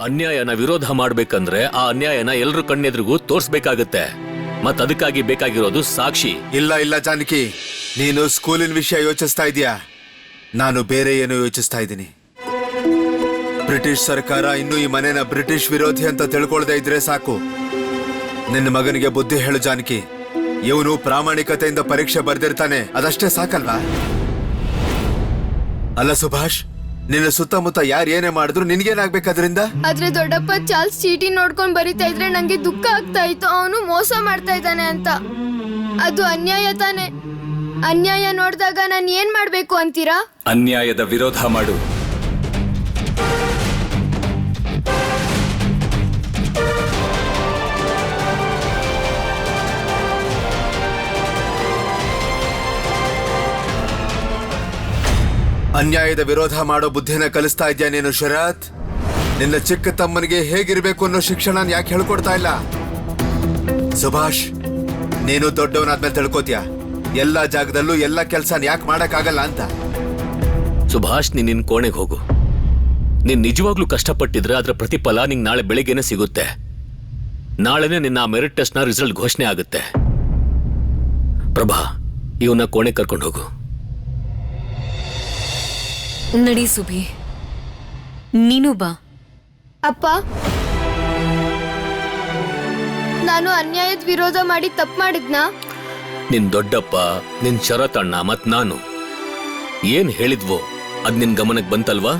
ಅನ್ಯಾಯನ ವಿರೋಧ ಮಾಡ್ಬೇಕಂದ್ರೆ ಆ ಅನ್ಯಾಯನ ಎಲ್ರ ಕಣ್ಣೆದ್ರಿಗೂ ತೋರ್ಸ್ಬೇಕಾಗತ್ತೆ. ಮತ್ ಅದಕ್ಕಾಗಿ ಬೇಕಾಗಿರೋದು ಸಾಕ್ಷಿ. ಇಲ್ಲ ಜಾನಕಿ, ನೀನು ಸ್ಕೂಲಿನ ವಿಷಯ ಯೋಚಿಸ್ತಾ ಇದೀಯಾ, ನಾನು ಬೇರೆ ಏನೋ ಯೋಚಿಸ್ತಾ ಇದ್ದೀನಿ. ಬ್ರಿಟಿಷ್ ಸರ್ಕಾರ ಇನ್ನೂ ಈ ಮನೆನ ಬ್ರಿಟಿಷ್ ವಿರೋಧಿ ಅಂತ ತಿಳ್ಕೊಳ್ದೇ ಇದ್ರೆ ಸಾಕು. ನಿನ್ನ ಮಗನಿಗೆ ಬುದ್ಧಿ ಹೇಳು ಜಾನಕಿ, ಇವನು ಪ್ರಾಮಾಣಿಕತೆಯಿಂದ ಪರೀಕ್ಷೆ ಬರ್ದಿರ್ತಾನೆ, ಅದಷ್ಟೇ ಸಾಕಲ್ವಾ? ಅಲ್ಲ ಸುಭಾಷ್, ನಿನ್ನ ಸುತ್ತಮುತ್ತ ಯಾರು ಏನೇ ಮಾಡಿದ್ರು ನಿನ್ಗೇನಾಗ್ಬೇಕದ್ರಿಂದ? ಆದ್ರೆ ದೊಡ್ಡಪ್ಪ ಚಾರ್ಲ್ಸ್ ಚೀಟಿ ನೋಡ್ಕೊಂಡ್ ಬರಿತಾ ಇದ್ರೆ ನಂಗೆ ದುಃಖ ಆಗ್ತಾ ಇತ್ತು, ಅವನು ಮೋಸ ಮಾಡ್ತಾ ಇದ್ದಾನೆ ಅಂತ. ಅದು ಅನ್ಯಾಯ ತಾನೆ. ಅನ್ಯಾಯ ನೋಡಿದಾಗ ನಾನು ಏನ್ ಮಾಡ್ಬೇಕು ಅಂತೀರಾ? ಅನ್ಯಾಯದ ವಿರೋಧ ಮಾಡು. ಅನ್ಯಾಯದ ವಿರೋಧ ಮಾಡೋ ಬುದ್ಧಿನ ಕಲಿಸ್ತಾ ಇದ್ಯಾ ನೀನು ಶರತ್? ನಿನ್ನ ಚಿಕ್ಕ ತಮ್ಮನಿಗೆ ಹೇಗಿರ್ಬೇಕು ಅನ್ನೋ ಶಿಕ್ಷಣ ಯಾಕೆ ಹೇಳ್ಕೊಡ್ತಾ ಇಲ್ಲ? ಸುಭಾಷ್, ನೀನು ದೊಡ್ಡವನಾದ್ಮೇಲೆ ತಿಳ್ಕೋತೀಯ ಎಲ್ಲಾ ಜಾಗದಲ್ಲೂ ಎಲ್ಲಾ ಕೆಲ್ಸ ಯಾಕೆ ಮಾಡಕ್ಕಾಗಲ್ಲ ಅಂತ. ಸುಭಾಷ್, ನಿನ್ ಕೋಣೆಗೆ ಹೋಗು. ನೀನ್ ನಿಜವಾಗ್ಲೂ ಕಷ್ಟಪಟ್ಟಿದ್ರೆ ಅದರ ಪ್ರತಿಫಲ ನಿಂಗೆ ನಾಳೆ ಬೆಳಿಗ್ಗೆನೆ ಸಿಗುತ್ತೆ. ನಾಳೆನೆ ನಿನ್ನ ಮೆರಿಟ್ ಟೆಸ್ಟ್ ನ ರಿಸಲ್ಟ್ ಘೋಷಣೆ ಆಗುತ್ತೆ. ಪ್ರಭಾ, ಇವನ್ನ ಕೋಣೆ ಕರ್ಕೊಂಡು ಹೋಗು. ನಡಿ ಸುಭಿ, ನೀನು ಬಾ. ಅಪ್ಪ, ನಾನು ಅನ್ಯಾಯದ ವಿರೋಧ ಮಾಡಿ ತಪ್ಪು ಮಾಡಿದ್ನಾ? ನಿನ್ ದೊಡ್ಡಪ್ಪ, ನಿನ್ ಶರತ್ ಅಣ್ಣ ಮತ್ ನಾನು ಏನ್ ಹೇಳಿದ್ವೋ ಅದ್ ನಿನ್ ಗಮನಕ್ಕೆ ಬಂತಲ್ವಾ?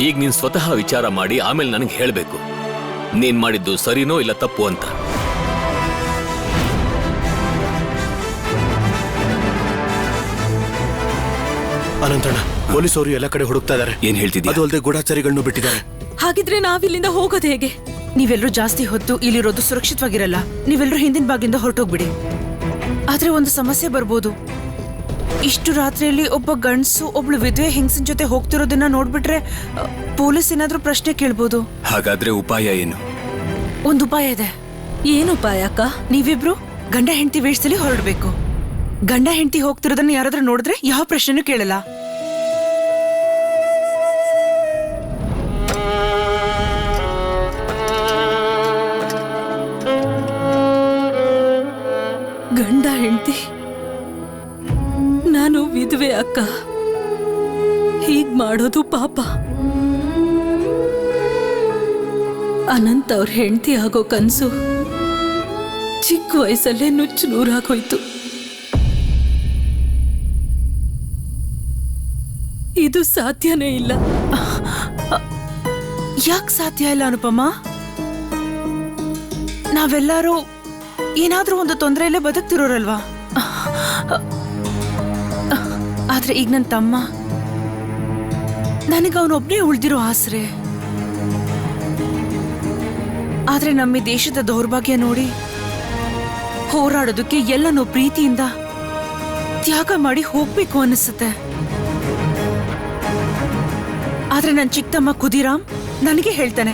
ಈಗ ನೀನ್ ಸ್ವತಃ ವಿಚಾರ ಮಾಡಿ ಆಮೇಲೆ ನನಗೆ ಹೇಳ್ಬೇಕು ನೀನ್ ಮಾಡಿದ್ದು ಸರಿನೋ ಇಲ್ಲ ತಪ್ಪು ಅಂತ. ಅನಂತಣ್ಣ, ಪೊಲೀಸ್ ಅವರು ಎಲ್ಲ ಕಡೆ ಹುಡುಕ್ತಾ ಇದಾರೆ. ಏನ್ ಹೇಳ್ತಿದ್ಯಾ? ಅದು ಅಲ್ಲದೆ ಗೂಢಚಾರಿಗಳನ್ನು ಬಿಟ್ಟಿದ್ದಾರೆ. ಹಾಗಿದ್ರೆ ನಾವಿಲ್ಲಿಂದ ಹೋಗೋದು ಹೇಗೆ? ನೀವೆಲ್ಲರೂ ಜಾಸ್ತಿ ಹೊತ್ತು ಇಲ್ಲಿರೋದು ಸುರಕ್ಷಿತವಾಗಿರಲ್ಲ. ನೀವೆಲ್ಲರೂ ಹಿಂದಿನ ಬಾಗಿಲಿಂದ ಹೊರಟೋಗ್ಬಿಡಿ. ಆದ್ರೆ ಒಂದು ಸಮಸ್ಯೆ ಬರ್ಬೋದು. ಇಷ್ಟು ರಾತ್ರಿಯಲ್ಲಿ ಒಬ್ಬ ಗಂಡಸು ಒಬ್ಳು ವಿಧವೆ ಹೆಂಗಸಿನ ಜೊತೆ ಹೋಗ್ತಿರೋದನ್ನ ನೋಡ್ಬಿಟ್ರೆ ಪೊಲೀಸ್ ಏನಾದ್ರೂ ಪ್ರಶ್ನೆ ಕೇಳ್ಬೋದು. ಹಾಗಾದ್ರೆ ಉಪಾಯ ಏನು? ಒಂದು ಉಪಾಯ ಇದೆ. ಏನು ಉಪಾಯ ಅಕ್ಕ? ನೀವಿಬ್ರು ಗಂಡ ಹೆಂಡತಿ ವೇಷದಲ್ಲಿ ಹೊರಡ್ಬೇಕು. ಗಂಡ ಹೆಂಡತಿ ಹೋಗ್ತಿರೋದನ್ನ ಯಾರಾದ್ರೂ ನೋಡಿದ್ರೆ ಯಾವ ಪ್ರಶ್ನೆನೂ ಕೇಳಲ್ಲ. ಗಂಡ ಹೆಂಡತಿ? ನಾನು ವಿಧವೆ ಅಕ್ಕ, ಹೀಗ್ ಮಾಡೋದು ಪಾಪ. ಅನಂತ್ ಅವ್ರ ಹೆಂಡತಿ ಆಗೋ ಕನ್ಸು ಚಿಕ್ಕ ವಯಸ್ಸಲ್ಲೇ ನುಚ್ಚು ನೂರಾಗೋಯ್ತು. ಇದು ಸಾಧ್ಯನೇ ಇಲ್ಲ. ಯಾಕೆ ಸಾಧ್ಯ ಇಲ್ಲ ಅನುಪಮ? ನಾವೆಲ್ಲರೂ ಏನಾದ್ರೂ ಒಂದು ತೊಂದರೆಯಲ್ಲೇ ಬದುಕ್ತಿರೋರಲ್ವಾ? ಆದ್ರೆ ಈಗ ನನ್ನ ತಮ್ಮ, ನನಗೆ ಅವನೊಬ್ನೇ ಉಳ್ದಿರೋ ಆಸರೆ. ಆದ್ರೆ ನಮ್ಮ ದೇಶದ ದೌರ್ಭಾಗ್ಯ ನೋಡಿ ಹೋರಾಡೋದಕ್ಕೆ ಎಲ್ಲನೂ ಪ್ರೀತಿಯಿಂದ ತ್ಯಾಗ ಮಾಡಿ ಹೋಗ್ಬೇಕು ಅನಿಸುತ್ತೆ. ಆದ್ರೆ ನನ್ನ ಚಿಕ್ಕತಮ್ಮ ಖುದಿರಾಮ್ ನನಗೆ ಹೇಳ್ತಾನೆ,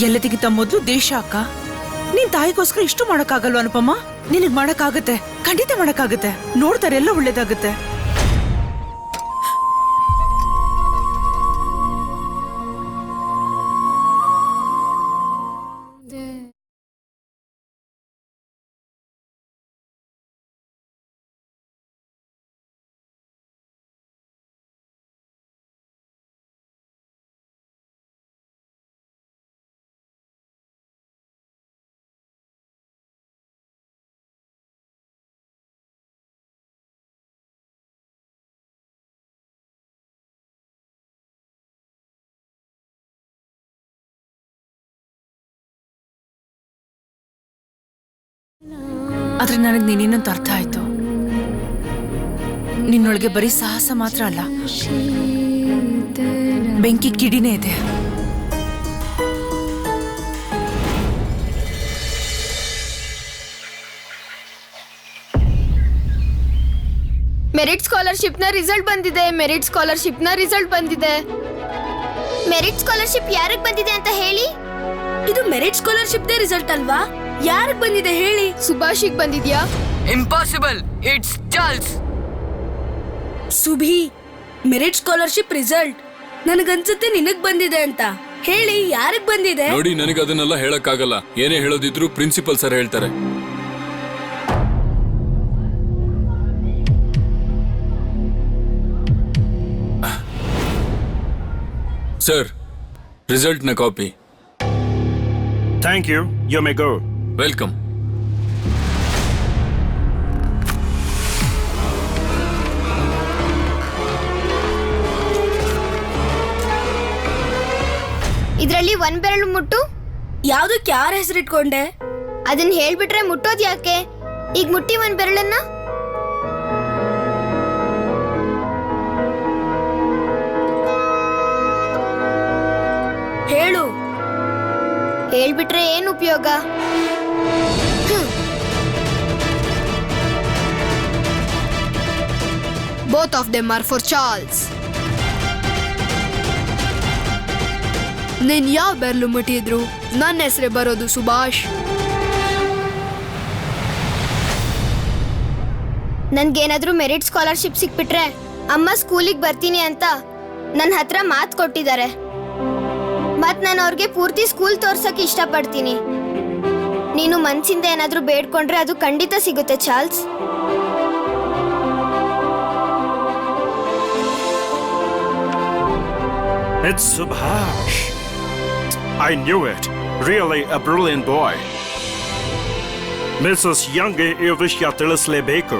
ಎಲ್ಲದಕ್ಕಿಂತ ಮೊದಲು ದೇಶ ಅಕ್ಕ. ನೀನ್ ತಾಯಿಗೋಸ್ಕರ ಇಷ್ಟು ಮಾಡಕ್ಕಾಗಲ್ವ ಅನುಪಮ? ನಿನಗ್ ಮಾಡಕ್ಕಾಗತ್ತೆ, ಖಂಡಿತ ಮಾಡಕ್ಕಾಗತ್ತೆ. ನೋಡ್ತಾರೆ ಎಲ್ಲ ಒಳ್ಳೇದಾಗತ್ತೆ. ಆದ್ರೆ ನನಗೆ ನೀನೇನಂತ ಅರ್ಥ ಆಯ್ತು. ನಿನ್ನೊಳಗೆ ಬರೀ ಸಾಹಸ ಮಾತ್ರ ಅಲ್ಲ, ಬೆಂಕಿ ಕಿಡಿನೇ ಇದೆ. ಮೆರಿಟ್ ಸ್ಕಾಲರ್ಶಿಪ್ ನ ರಿಸಲ್ಟ್ ಬಂದಿದೆ. ಮೆರಿಟ್ ಸ್ಕಾಲರ್ಶಿಪ್ ನ ರಿಸಲ್ಟ್ ಬಂದಿದೆ. ಮೆರಿಟ್ ಸ್ಕಾಲರ್ಶಿಪ್ ಯಾರಿಗೆ ಬಂದಿದೆ ಅಂತ ಹೇಳಿ? ಇದು ಮೆರಿಟ್ ಸ್ಕಾಲರ್ಶಿಪ್ ದೇ ರಿಸಲ್ಟ್ ಅಲ್ವಾ? ಯಾರಿಗೆ ಬಂದಿದೆ ಹೇಳಿ? ಸುಭಾಷಿಗೆ ಬಂದಿದ್ಯಾ? Impossible, it's Charles. Subhi, merit scholarship result ನನಗನ್ಸುತ್ತೆ ನಿನಗ್ ಬಂದಿದೆ ಅಂತ. ಹೇಳಿ ಯಾರಿಗ್ ಬಂದಿದೆ? ನೋಡಿ, ನನಗೆ ಅದನ್ನೆಲ್ಲ ಹೇಳಕ್ಕಾಗಲ್ಲ. ಏನೇ ಹೇಳೋದಿದ್ರು ಪ್ರಿನ್ಸಿಪಲ್ ಸರ್ ಹೇಳ್ತಾರೆ. ಸರ್, ರಿಸಲ್ಟ್ನ copy. Thank you, you may go. Welcome. ಇದ್ರಲ್ಲಿ ಒಂದ್ ಬೆರಳು ಮುಟ್ಟು. ಯಾವ್ದಕ್ಕೆ ಯಾರ ಹೆಸರಿಟ್ಕೊಂಡೆ? ಅದನ್ನ ಹೇಳ್ಬಿಟ್ರೆ ಮುಟ್ಟೋದ್ ಯಾಕೆ? ಈಗ ಮುಟ್ಟಿ ಒಂದ್ ಬೆರಳನ್ನ. ಹೇಳು. ಹೇಳ್ಬಿಟ್ರೆ ಏನ್ ಉಪಯೋಗ? Both of them are for Charles. ನೀನ್ ಯಾವ ಬೆರಳು ಮುಟ್ಟಿದ್ರು ನನ್ನ ಹೆಸರೇ ಬರೋದು ಸುಭಾಷ್. ನನ್ಗೇನಾದ್ರೂ ಮೆರಿಟ್ ಸ್ಕಾಲರ್ಶಿಪ್ ಸಿಕ್ಬಿಟ್ರೆ ಅಮ್ಮ ಸ್ಕೂಲಿಗೆ ಬರ್ತೀನಿ ಅಂತ ನನ್ನ ಹತ್ರ ಮಾತು ಕೊಟ್ಟಿದ್ದಾರೆ. ಮತ್ ನಾನು ಅವ್ರಿಗೆ ಪೂರ್ತಿ ಸ್ಕೂಲ್ ತೋರ್ಸಕ್ ಇಷ್ಟಪಡ್ತೀನಿ. ನೀನು ಮನ್ಸಿಂದ ಏನಾದ್ರೂ ಬೇಡ್ಕೊಂಡ್ರೆ ಅದು ಖಂಡಿತ ಸಿಗುತ್ತೆ Charles. It's Subhash. I knew it. Really a brilliant boy. Mrs. Youngಗೆ ಈ ವಿಷಯ ತಿಳಿಸಲೇಬೇಕು.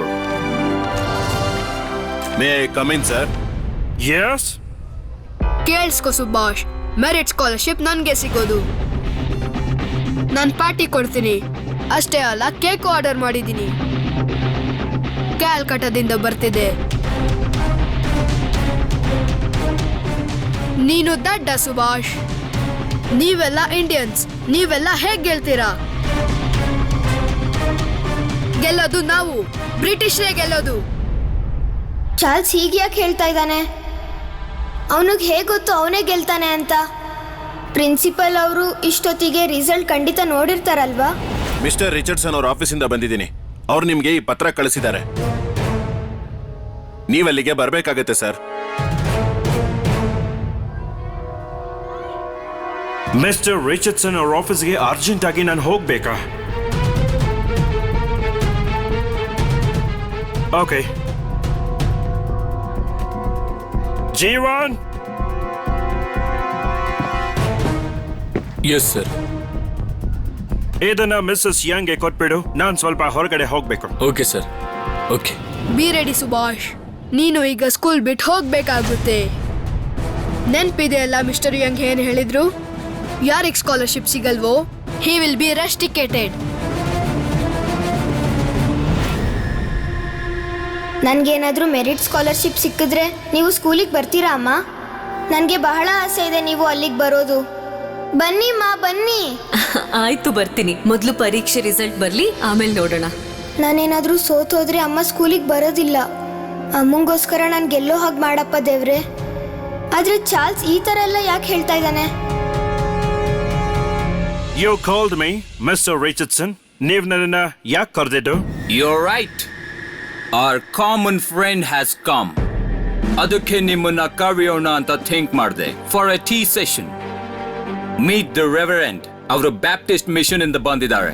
May I come in, sir? Yes? ಕೇಳಿಸ್ಕೊ ಸುಭಾಷ್, ಮೆರಿಟ್ ಸ್ಕಾಲರ್ಶಿಪ್ ನನ್ಗೆ ಸಿಗೋದು. ನಾನ್ ಪಾರ್ಟಿ ಕೊಡ್ತೀನಿ. ಅಷ್ಟೇ ಅಲ್ಲ, ಕೇಕ್ ಆರ್ಡರ್ ಮಾಡಿದ್ದೀನಿ. ಕ್ಯಾಲ್ಕಟಾದಿಂದ ಬರ್ತಿದೆ. ನೀನು ದಡ್ಡ ಸುಭಾಷ್. ನೀವೆಲ್ಲ ಇಂಡಿಯನ್ಸ್, ನೀವೆಲ್ಲ ಹೇಗ್ ಗೆಲ್ತೀರಾ? ಗೆಲ್ಲೋದು ನಾವು, ಬ್ರಿಟಿಷರೇ ಗೆಲ್ಲೋದು. ಚಾರ್ಲ್ಸ್ ಹೀಗೆ ಯಾಕೆ ಹೇಳ್ತಾ ಇದ್ದಾನೆ? ಅವನಿಗೆ ಹೇಗೆ ಗೊತ್ತು ಅವನೇ ಗೆಲ್ತಾನೆ ಅಂತ? ಪ್ರಿನ್ಸಿಪಲ್ ಅವರು ಇಷ್ಟೊತ್ತಿಗೆ ರಿಸಲ್ಟ್ ಖಂಡಿತ ನೋಡಿರ್ತಾರಲ್ವಾ? ಮಿಸ್ಟರ್ ರಿಚರ್ಡ್ಸನ್ ಅವ್ರ ಆಫೀಸಿಂದ ಬಂದಿದ್ದೀನಿ. ಅವ್ರು ನಿಮ್ಗೆ ಈ ಪತ್ರ ಕಳಿಸಿದ್ದಾರೆ. ನೀವಲ್ಲಿಗೆ ಬರ್ಬೇಕಾಗತ್ತೆ ಸರ್. ಮಿಸ್ಟರ್ ರಿಚರ್ಡ್ಸನ್ ಅವ್ರ ಆಫೀಸ್ಗೆ ಅರ್ಜೆಂಟ್ ಆಗಿ ನಾನು ಹೋಗ್ಬೇಕಾ? ಓಕೆ. ಜೀವನ್. Yes sir. ಇದನ್ನ ಮಿಸ್ಸಸ್ ಯಂಗ್ಗೆ ಕೊಟ್ಬಿಡು. ನಾನು ಸ್ವಲ್ಪ ಹೊರಗಡೆ ಹೋಗ್ಬೇಕು. Okay sir. Okay. Be ready Subhash, ನೀನು ಈಗ ಸ್ಕೂಲ್ ಬಿಟ್ಟು ಹೋಗ್ಬೇಕಾಗುತ್ತೆ. ನೆನ್ಪಿದೆ ಅಲ್ಲ ಮಿಸ್ಟರ್ ಯಂಗ್ ಏನ್ ಹೇಳಿದ್ರು? ಯಾರಿಗೆ ಸ್ಕಾಲರ್ಶಿಪ್ ಸಿಗಲ್ವೋ ಹಿ ವಿಲ್ ಬಿ ರೆಸ್ಟಿಕೇಟೆಡ್. ನನ್ಗೇನಾದ್ರೂ ಮೆರಿಟ್ ಸ್ಕಾಲರ್ಶಿಪ್ ಸಿಕ್ಕಿದ್ರೆ ನೀವು ಸ್ಕೂಲಿಗೆ ಬರ್ತೀರಾ ಅಮ್ಮ? ನನಗೆ ಬಹಳ ಆಸೆ ಇದೆ ನೀವು ಅಲ್ಲಿಗೆ ಬರೋದು. ಬನ್ನಿ ಮಾ, ಬನ್ನಿ. ಆಯ್ತು, ಬರ್ತೀನಿ. ಮೊದಲು ಪರೀಕ್ಷೆ ರಿಸಲ್ಟ್ ಬರ್ಲಿ, ಆಮೇಲೆ ನೋಡೋಣ. ನಾನೇನಾದ್ರೂ ಸೋತೋದ್ರೆ ಅಮ್ಮ ಸ್ಕೂಲಿಗೆ ಬರೋದಿಲ್ಲ. ಅಮ್ಮಂಗೋಸ್ಕರ ನಾನು ಗೆಲ್ಲೋ ಹಾಗೆ ಮಾಡಪ್ಪ ದೇವ್ರೆ. ಆದ್ರೆ ಚಾರ್ಲ್ಸ್ ಈ ತರ ಎಲ್ಲ ಯಾಕೆ ಹೇಳ್ತಾ ಇದ್ದಾನೆ? You called me, Mr. Richardson. ನೀವು ನನ್ನನ್ನ ಯಾಕೆ ಕರೆದಿದ್ದು? You're right. Our common friend has come. ಅದಕ್ಕೆ ನಿಮ್ಮನ್ನ ಕರೆಯೋಣ ಅಂತ ಥಿಂಕ್ ಮಾಡಿದೆ. For a tea session. Meet the Reverend. ಅವರ ಬ್ಯಾಪ್ಟಿಸ್ಟ್ ಮಿಷನ್ ಇಂದ ಬಂದಿದ್ದಾರೆ.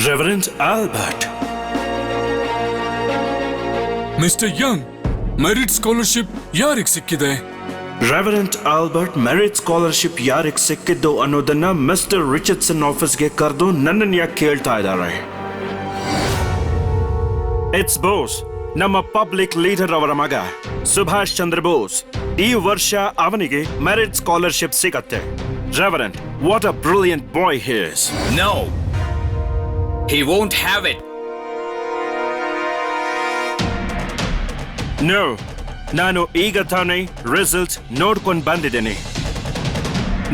Reverend Albert. Mister Young, merit scholarship ಯಾರಿಗೆ ಸಿಕ್ಕಿದೆ? ರೆವರೆಂಡ್ ಆಲ್ಬರ್ಟ್ ಮೆರಿಟ್ ಸ್ಕಾಲರ್ಶಿಪ್ ಯಾರಿಗೆ ಸಿಕ್ಕಿದ್ದು ಅನ್ನೋದನ್ನ ಮಿಸ್ಟರ್ ರಿಚರ್ಡ್ಸನ್ ಆಫೀಸ್ಗೆ ಕರೆದು ನನ್ನನ್ನು ಯಾಕೆ ಕೇಳ್ತಾ ಇದ್ದಾರೆ? ಇಟ್ಸ್ ಬೋಸ್, ನಮ್ಮ ಪಬ್ಲಿಕ್ ಲೀಡರ್ ಅವರ ಮಗ ಸುಭಾಷ್ ಚಂದ್ರ ಬೋಸ್. ಈ ವರ್ಷ ಅವನಿಗೆ ಮೆರಿಟ್ ಸ್ಕಾಲರ್ಶಿಪ್ ಸಿಗತ್ತೆ. Reverend, what a brilliant boy he is. No. He won't have it. No. ನಾನು ಈಗ ತಾನೇ ರಿಸಲ್ಟ್ ನೋಡ್ಕೊಂಡು ಬಂದಿದ್ದೇನೆ.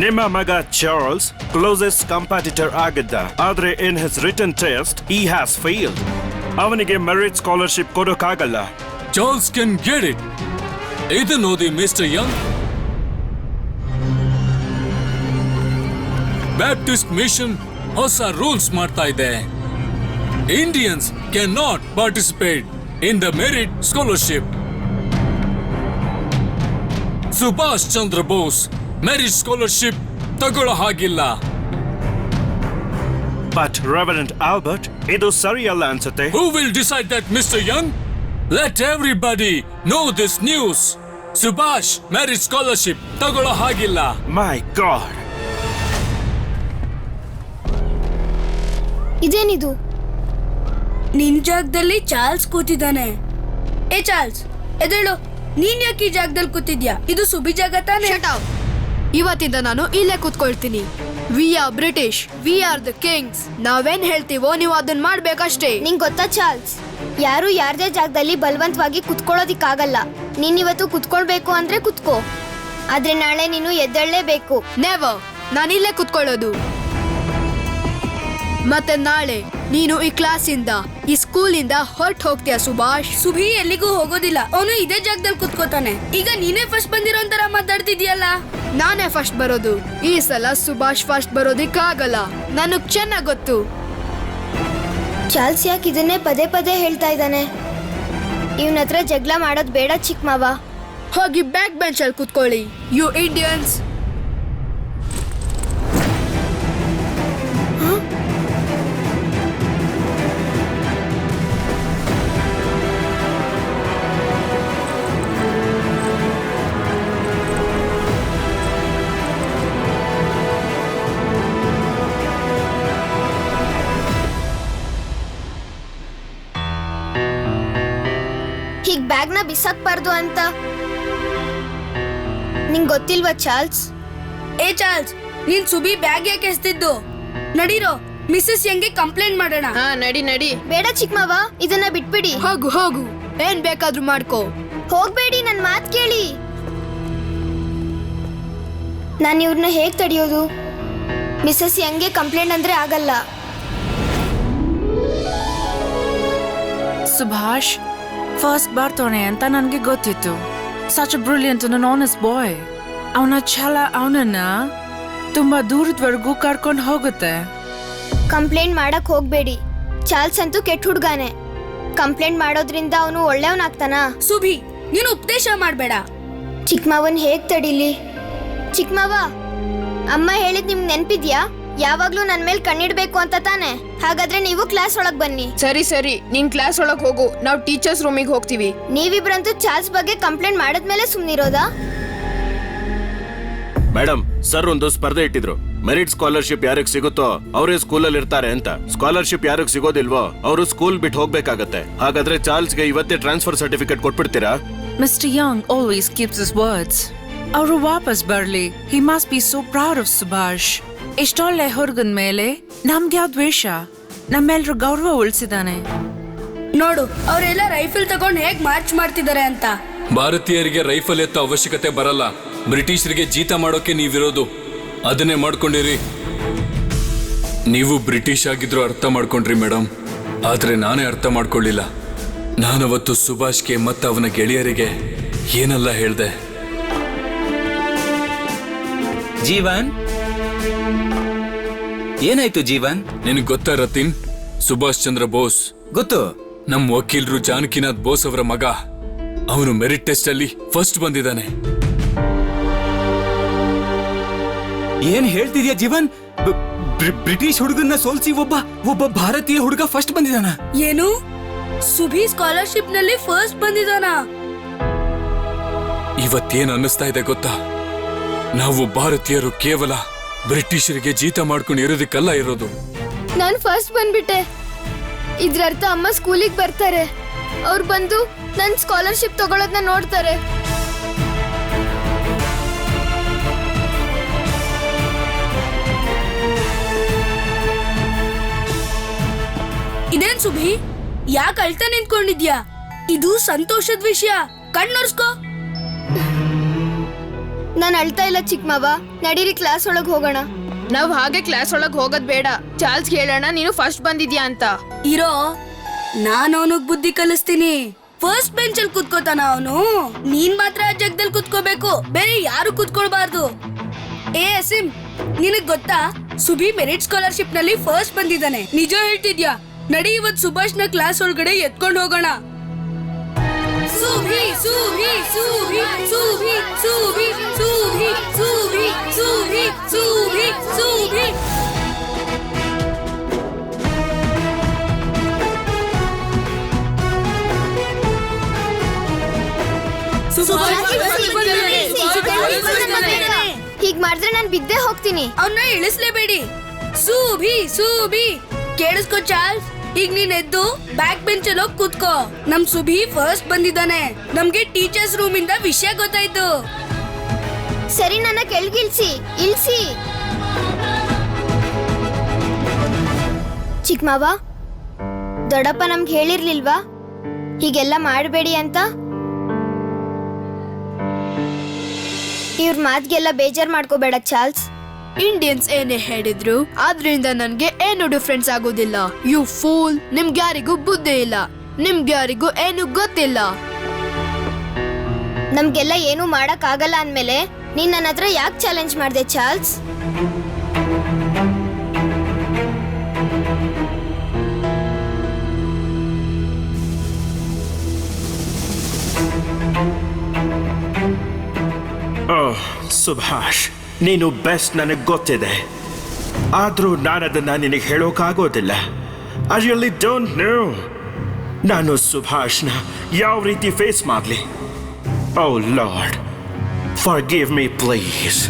ನಿಮ್ಮ ಮಗ ಚಾರ್ಲ್ಸ್ ಕ್ಲೋಸೆಸ್ಟ್ ಕಾಂಪಿಟಿಟರ್ ಆಗಿದ್ದ. ಆದ್ರೆ in his written test he has failed. ಅವನಿಗೆ ಮೆರಿಟ್ ಸ್ಕಾಲರ್ಶಿಪ್ ಕೊಡೋಕ್ಕಾಗಲ್ಲ. Charles can get it. ಇದನ್ನ ಓದಿ ಮಿಸ್ಟರ್ ಯಂಗ್. ಬ್ಯಾಪ್ಟಿಸ್ಟ್ ಮಿಷನ್ ಹೊಸ ರೂಲ್ಸ್ ಮಾಡ್ತಾ ಇದೆ. Indians can not participate in the merit scholarship. Subhash Chandra Bose merit scholarship ತಗೊಳ್ಳೋ ಹಾಗಿಲ್ಲ. ಬಟ್ ರೆವರೆಂಡ್ ಆಲ್ಬರ್ಟ್, ಇದು ಸರಿಯಲ್ಲ ಅನ್ಸುತ್ತೆ. Who will decide that, Mr. Young? Let everybody know this news. Subhash merit scholarship ತಗೊಳ್ಳೋ ಹಾಗಿಲ್ಲ. ಮೈ ಗಾಡ್, ಇದೇನಿದು? ನಿನ್ ಜಾಗದಲ್ಲಿ ಚಾರ್ಲ್ಸ್ ಕೂತಿದ್ದಾನೆ. ಏ ಚಾರ್ಲ್ಸ್, ಎದ್ದೇಳು. ನೀನ್ ಯಾಕೆ ಈ ಜಾಗದಲ್ಲಿ ಕೂತಿದ್ಯಾ? ಇದು ಸುಬಿ ಜಾಗ ತಾನೆ? Shut up. ಇವತ್ತಿಂದ ನಾನು ಇಲ್ಲೇ ಕೂತ್ಕೊಳ್ತೀನಿ. We are British, we are the kings. ನಾವೇನ್ ಹೇಳ್ತೀವೋ ನೀವು ಅದನ್ನ ಮಾಡ್ಬೇಕಷ್ಟೇ. ನಿಂಗ್ ಗೊತ್ತಾ ಚಾರ್ಲ್ಸ್, ಯಾರು ಯಾರ್ದೇ ಜಾಗದಲ್ಲಿ ಬಲವಂತವಾಗಿ ಕುತ್ಕೊಳ್ಳೋದಿಕ್ಕಾಗಲ್ಲ. ನೀನ್ ಇವತ್ತು ಕುತ್ಕೊಳ್ಬೇಕು ಅಂದ್ರೆ ಕುತ್ಕೋ, ಆದ್ರೆ ನಾಳೆ ನೀನು ಎದ್ದೇಳಲೇಬೇಕು. ನೆವರ್. ನಾನಿಲ್ಲೇ ಕೂತ್ಕೊಳ್ಳೋದು. ಮತ್ತೆ ನಾಳೆ ನೀನು ಈ ಕ್ಲಾಸಿಂದ, ಈ ಸ್ಕೂಲಿಂದ ಹೊರಟು ಹೋಗ್ತೀಯ ಸುಭಾಷ್. ಸುಭಿ ಎಲ್ಲಿಗೂ ಹೋಗೋದಿಲ್ಲ, ಅವನು ಇದೇ ಜಾಗದಲ್ಲಿ ಕುತ್ಕೋತಾನೆ. ಈಗ ನೀನೇ ಫಸ್ಟ್ ಬಂದಿರೋ ತರ ಮಾತಾಡ್ತಿದ್ಯಲ್ಲ. ನಾನೇ ಫಸ್ಟ್ ಬರೋದು. ಈ ಸಲ ಸುಭಾಷ್ ಫಸ್ಟ್ ಬರೋದಿಕ್ಕಾಗಲ್ಲ, ನನಗ್ ಚೆನ್ನಾಗ್ ಗೊತ್ತು. ಚಾರ್ಲ್ಸ್ ಯಾಕೆ ಇದನ್ನೇ ಪದೇ ಪದೇ ಹೇಳ್ತಾ ಇದ್ದಾನೆ? ಇವನ ಹತ್ರ ಜಗಳ ಮಾಡೋದ್ ಬೇಡ ಚಿಕ್ಕ ಮಾವ. ಹೋಗಿ ಬ್ಯಾಕ್ ಬೆಂಚ್ ಅಲ್ಲಿ ಕೂತ್ಕೊಳ್ಳಿ, ಯು ಇಂಡಿಯನ್ಸ್. ಹೀಗ್ ಬ್ಯಾಗ್ನ ಬಿಸಾಕ್ಬಾರ್ದು ಅಂತ ನಿಂಗ್ ಗೊತ್ತಿಲ್ವಾ ಚಾರ್ಲ್ಸ್? ಏ ಚಾರ್ಲ್ಸ್, ನೀನ್ ಸುಬಿ ಬ್ಯಾಗ್ ಯಾಕೆ ಎಸ್ತಿದ್ದು? ನಡೀರೋ, ಮಿಸ್ಸಸ್ ಯಂಗ್ಗೆ ಕಂಪ್ಲೇಂಟ್ ಮಾಡೋಣ. ಹಾ, ನಡಿ ನಡಿ. ಬೇಡ ಚಿಕ್ಕ ಮಾವ, ಇದನ್ನ ಬಿಟ್ಬಿಡಿ. ಹೋಗು ಹೋಗು, ಏನ್ ಬೇಕಾದ್ರೂ ಮಾಡ್ಕೋ. ಹೋಗ್ಬೇಡಿ, ನನ್ ಮಾತ್ ಕೇಳಿ. ನಾನು ಇವ್ರನ್ನ ಹೇಗ್ ತಡೆಯೋದು? ಮಿಸ್ಸಸ್ ಯಂಗ್ಗೆ ಕಂಪ್ಲೇಂಟ್ ಅಂದ್ರೆ ಆಗಲ್ಲ. ಸುಭಾಷ್ ಫಸ್ಟ್ ಬರ್ತಾನೆ ಅಂತ ನನಗೆ ಗೊತ್ತಿತ್ತು. ಸಚ್ ಬ್ರಿಲಿಯಂಟ್ ಅಂಡ್ ಆನೆಸ್ಟ್ ಬಾಯ್. ಅವನ ಛಲ ಅವನನ್ನ ತುಂಬಾ ದೂರದವರೆಗೂ ಕರ್ಕೊಂಡು ಹೋಗುತ್ತೆ. ಕಂಪ್ಲೇಂಟ್ ಮಾಡಕ್ ಹೋಗ್ಬೇಡಿ. ಚಾರ್ಲ್ಸ್ ಅಂತೂ ಕೆಟ್ಟ ಹುಡ್ಗಾನೆ. ಕಂಪ್ಲೇಂಟ್ ಮಾಡೋದ್ರಿಂದ ಅವನು ಒಳ್ಳೆಯವನಾಗ್ತಾನಾ? ಸುಭಿ, ನೀನು ಉಪದೇಶ ಮಾಡ್ಬೇಡ. ಚಿಕ್ಕ ಮಾವನ್ ಹೇಗ್ ತಡಿಲಿ? ಚಿಕ್ಕ ಮಾವ, ಅಮ್ಮ ಹೇಳಿದ್ ನಿಮ್ಗೆ ನೆನ್ಪಿದ್ಯಾ? ಯಾವಾಗ್ಲೂ ನನ್ ಮೇಲೆ ಕಣ್ಣಿಡ್ಬೇಕು ಅಂತ ತಾನೆ? ಹಾಗಾದ್ರೆ ನೀವು ಕ್ಲಾಸ್ ಒಳಗ್ ಬನ್ನಿ. ಸರಿ ಸರಿ, ನೀನ್ ಕ್ಲಾಸ್ ಒಳಗ್ ಹೋಗು, ನಾವು ಟೀಚರ್ಸ್ ರೂಮಿಗೆ ಹೋಗ್ತೀವಿ. ನೀವಿಬ್ರಂತೂ ಚಾರ್ಲ್ಸ್ ಬಗ್ಗೆ ಕಂಪ್ಲೇಂಟ್ ಮಾಡಿದ್ಮೇಲೆ ಸುಮ್ನಿರೋದಾ? ಮೇಡಮ್, ಸರ್ ಒಂದು ಸ್ಪರ್ಧೆ ಇಟ್ಟಿದ್ರು. ಮೆರಿಟ್ ಸ್ಕಾಲರ್ಶಿಪ್ ಯಾರಿಗೆ ಸಿಗುತ್ತೋ ಅವರೇ ಸ್ಕೂಲಲ್ಲಿ ಇರ್ತಾರೆ ಅಂತ. ಸ್ಕಾಲರ್ಶಿಪ್ ಯಾರಿಗೆ ಸಿಗೋದಿಲ್ವೋ ಅವರು ಸ್ಕೂಲ್ ಬಿಟ್ಟು ಹೋಗ್ಬೇಕಾಗತ್ತೆ. ಹಾಗಾದ್ರೆ ಚಾರ್ಲ್ಸ್ಗೆ ಇವತ್ತೇ ಟ್ರಾನ್ಸ್ಫರ್ ಸರ್ಟಿಫಿಕೇಟ್ ಕೊಟ್ಬಿಡ್ತೀರಾ? Mister Young always keeps his words. ಅವರು ವಾಪಸ್ ಬರ್ಲಿ. He must be so proud of Subhash. ಇಷ್ಟೊಳ್ಳೆ ಹುಡುಗನ ಮೇಲೆ ನಮ್ಗೆ ಯಾವ ದ್ವೇಷ? ನಮ್ಮೆಲ್ರು ಗೌರವ ಉಳಿಸಿದಾನೆ. ನೋಡು, ಅವರೆಲ್ಲ ರೈಫಲ್ ತಗೊಂಡು ಹೇಗ್ ಮಾರ್ಚ್ ಮಾಡ್ತಿದ್ದಾರೆ ಅಂತ. ಭಾರತೀಯರಿಗೆ ರೈಫಲ್ ಎತ್ತ ಅವಶ್ಯಕತೆ ಬರಲ್ಲ. ಬ್ರಿಟಿಷರಿಗೆ ಜೀತ ಮಾಡೋಕೆ ನೀವಿರೋದು. ಅದನ್ನೇ ಮಾಡ್ಕೊಂಡಿರಿ. ನೀವು ಬ್ರಿಟಿಷ್ ಆಗಿದ್ರು ಅರ್ಥ ಮಾಡ್ಕೊಂಡ್ರಿ ಮೇಡಮ್, ಆದ್ರೆ ನಾನೇ ಅರ್ಥ ಮಾಡ್ಕೊಳ್ಳಿಲ್ಲ. ನಾನವತ್ತು ಸುಭಾಷ್ಗೆ ಮತ್ತು ಅವನ ಗೆಳೆಯರಿಗೆ ಏನೆಲ್ಲ ಹೇಳ್ದೆ. ಜೀವನ್, ಏನಾಯ್ತು ಜೀವನ್? ನಿನಗೆ ಗೊತ್ತಾ ರತಿನ್, ಸುಭಾಷ್ ಚಂದ್ರ ಬೋಸ್ ಗೊತ್ತು. ನಮ್ ವಕೀಲರು ಜಾನಕಿನಾಥ್ ಬೋಸ್ ಅವರ ಮಗ. ಅವನು ಮೆರಿಟ್ ಟೆಸ್ಟ್ ಅಲ್ಲಿ ಫಸ್ಟ್ ಬಂದಿದ್ದಾನೆ. ಏನ್ ಹೇಳ್ತಿದ್ಯಾ ಜೀವನ್? ಬ್ರಿಟಿಷ್ ಹುಡುಗನ್ನ ಸೋಲ್ಸಿ ಒಬ್ಬ ಭಾರತೀಯ ಹುಡುಗ ಫಸ್ಟ್ ಬಂದಿದಾನ? ಏನು, ಸುಭಿ ಸ್ಕಾಲರ್ಶಿಪ್ ನಲ್ಲಿ ಫಸ್ಟ್ ಬಂದಿದಾನ? ಇವತ್ತೇನ್ ಅನ್ನಿಸ್ತಾ ಇದೆ ಗೊತ್ತಾ? ನಾವು ಭಾರತೀಯರು ಕೇವಲ ಬ್ರಿಟಿಷರಿಗೆ ಜೀತ ಮಾಡ್ಕೊಂಡು ಇರೋದಕ್ಕಲ್ಲ ಇರೋದು. ನಾನು ಫಸ್ಟ್ ಬಂದ್ಬಿಟ್ಟೆ. ಇದ್ರರ್ಥ ಅಮ್ಮ ಸ್ಕೂಲಿಗೆ ಬರ್ತಾರೆ. ಅವ್ರು ಬಂದು ನನ್ ಸ್ಕಾಲರ್ಶಿಪ್ ತಗೊಳ್ಳೋದನ್ನ ನೋಡ್ತಾರೆ. ಇದೇನ್ ಸುಭಿ, ಯಾಕೆ ಅಳ್ತಾ ನಿಂತ್ಕೊಂಡಿದ್ಯಾ? ಇದು ಸಂತೋಷದ ವಿಷಯ, ಕಣ್ಣೊರ್ಸ್ಕೋ. ನಾನು ಅಳ್ತಾ ಇಲ್ಲ ಚಿಕ್ಕ ಮಾವ, ನಡೀರಿ ಕ್ಲಾಸ್ ಒಳಗ್ ಹೋಗೋಣ. ನಾವ್ ಹಾಗೆ ಕ್ಲಾಸ್ ಒಳಗ್ ಹೋಗೋದ್ ಬೇಡ. ಚಾರ್ಲ್ಸ್ ಹೇಳೋಣ ನೀನು ಫಸ್ಟ್ ಬಂದಿದ್ಯಾ ಅಂತ. ಇರೋ, ನಾನು ಅವನಿಗೆ ಬುದ್ಧಿ ಕಲಿಸ್ತೀನಿ. ಫಸ್ಟ್ ಬೆಂಚ್ ಅಲ್ಲಿ ಕುತ್ಕೋತಾನ ಅವನು. ನೀನ್ ಮಾತ್ರ ಆ ಜಾಗದಲ್ಲಿ ಕುತ್ಕೋಬೇಕು, ಬೇರೆ ಯಾರು ಕುತ್ಕೊಳ್ಬಾರ್ದು. ಏ ಅಸಿಮ್, ನಿನಗ್ ಗೊತ್ತಾ ಸುಭಿ ಮೆರಿಟ್ ಸ್ಕಾಲರ್ಶಿಪ್ ನಲ್ಲಿ ಫಸ್ಟ್ ಬಂದಿದ್ದಾನೆ? ನಿಜ ಹೇಳ್ತಿದ್ಯಾ? ನಡಿ, ಇವತ್ ಸುಭಾಷ್ ನ ಕ್ಲಾಸ್ ಒಳಗಡೆ ಎತ್ಕೊಂಡು ಹೋಗೋಣ. ಸುಭಿ ಸುಭಿ ಸುಭಿ ಸುಭಿ ಸುಭಿ ಹೀಗ್ ಮಾಡಿದ್ರೆ ನಾನು ಬಿದ್ದೇ ಹೋಗ್ತೀನಿ. ಅವನ್ನ ಇಳಿಸ್ಲೇಬೇಡಿ. ಸೂಬಿ ಸೂಬಿ ಕೇಳಿಸ್ಕೊ ಚಾರ್ಲ್ಸ್, ಈಗ ನೀನ್ ಎದ್ದು ಬ್ಯಾಕ್ ಬೆಂಚ್ ಅಲ್ಲಿ ಹೋಗಿ ಕೂತ್ಕೋ. ನಮ್ ಸುಬಿ ಫಸ್ಟ್ ಬಂದಿದ್ದಾನೆ. ನಮ್ಗೆ ಟೀಚರ್ಸ್ ರೂಮ್ ಇಂದ ವಿಷಯ ಗೊತ್ತಾಯ್ತು. ಸರಿ, ನನ್ನ ಕೆಳಗಿಳಿಸಿ. ಇಳಿಸಿ. ಚಿಕ್ಕ ಮಾವ, ದೊಡ್ಡಪ್ಪ ನಮ್ಗೆ ಹೇಳಿರ್ಲಿಲ್ವಾ ಹೀಗೆಲ್ಲ ಮಾಡಬೇಡಿ ಅಂತ? ಇವ್ರ ಮಾತ್ಗೆಲ್ಲ ಬೇಜಾರ್ ಮಾಡ್ಕೋಬೇಡ ಚಾರ್ಲ್ಸ್. ಇಂಡಿಯನ್ಸ್ ಏನೇ ಹೇಳಿದ್ರು ಆದ್ರಿಂದ ನನ್ಗೆ ಏನು ಡಿಫ್ರೆನ್ಸ್ ಆಗೋದಿಲ್ಲ. ಯು ಫೂಲ್, ನಿಮ್ಗೆ ಯಾರಿಗೂ ಬುದ್ಧಿ ಇಲ್ಲ, ನಿಮ್ಗೆ ಯಾರಿಗೂ ಏನು ಗೊತ್ತಿಲ್ಲ. ನಮ್ಗೆಲ್ಲ ಏನು ಮಾಡಕ್ ಆಗಲ್ಲ ಅಂದ್ಮೇಲೆ ನೀನ್ ನನ್ನ ಹತ್ರ ಯಾಕೆ ಚಾಲೆಂಜ್ ಮಾಡ್ದೆ ಚಾರ್ಲ್ಸ್? ಸುಭಾಷ್, ನೀನು ಬೆಸ್ಟ್ ನನಗೆ ಗೊತ್ತಿದೆ, ಆದ್ರೂ ನಾನದನ್ನ ನಿನಗೆ ಹೇಳೋಕ್ಕಾಗೋದಿಲ್ಲ. ಐ ರಿಯಲಿ ಡೋಂಟ್ ನೋ ನಾನು ಸುಭಾಷ್ನ ಯಾವ ರೀತಿ ಫೇಸ್ ಮಾಡಲಿ. ಓ ಲಾರ್ಡ್, ಫರ್ಗಿವ್ ಮೀ ಪ್ಲೀಸ್.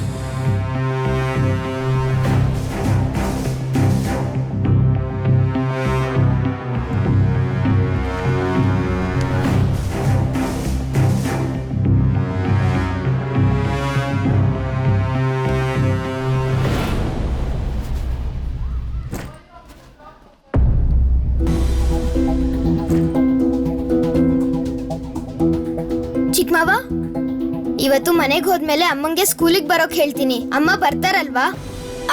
ಚಿಕ್ಕಮಾವ, ಇವತ್ತು ಮನೆಗೆ ಹೋದ್ಮೇಲೆ ಅಮ್ಮಂಗೆ ಸ್ಕೂಲಿಗೆ ಬರೋಕ್ ಹೇಳ್ತೀನಿ. ಅಮ್ಮ ಬರ್ತಾರಲ್ವಾ?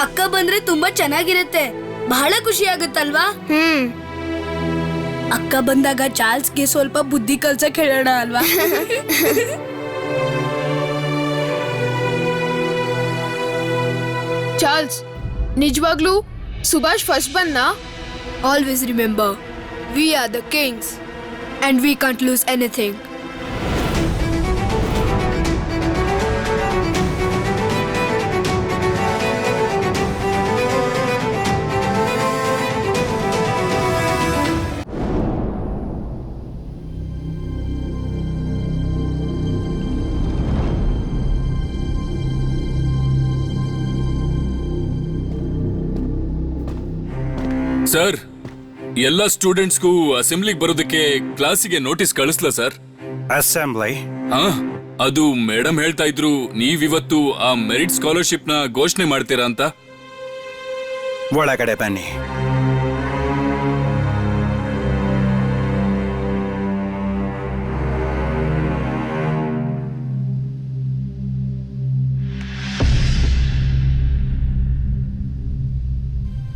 ಅಕ್ಕ ಬಂದ್ರೆ ತುಂಬಾ ಚೆನ್ನಾಗಿರುತ್ತೆ, ಬಹಳ ಖುಷಿ ಆಗುತ್ತಲ್ವಾ? ಅಕ್ಕ ಬಂದಾಗ ಚಾರ್ಲ್ಸ್ಗೆ ಸ್ವಲ್ಪ ಬುದ್ಧಿ ಕಲ್ಸಕ್ ಹೇಳೋಣ ಅಲ್ವಾ? ಚಾರ್ಲ್ಸ್, ನಿಜವಾಗ್ಲೂ ಸುಭಾಷ್ ಫಸ್ಟ್ ಬಂದ? Always remember, we are the kings and we can't lose anything. Sir, ಎಲ್ಲ ಸ್ಟೂಡೆಂಟ್ಸ್ಗೂ ಅಸೆಂಬ್ಲಿಗೆ ಬರೋದಕ್ಕೆ ಕ್ಲಾಸಿಗೆ ನೋಟಿಸ್ ಕಳಿಸ್ಲಾ ಸರ್? ಅಸೆಂಬ್ಲಿ? ಹಾ, ಅದು ಮೇಡಮ್ ಹೇಳ್ತಾ ಇದ್ರು ನೀವಿವತ್ತು ಆ ಮೆರಿಟ್ ಸ್ಕಾಲರ್ಶಿಪ್ ನ ಘೋಷಣೆ ಮಾಡ್ತೀರಾ ಅಂತ. ಒಳಗಡೆ ಬನ್ನಿ.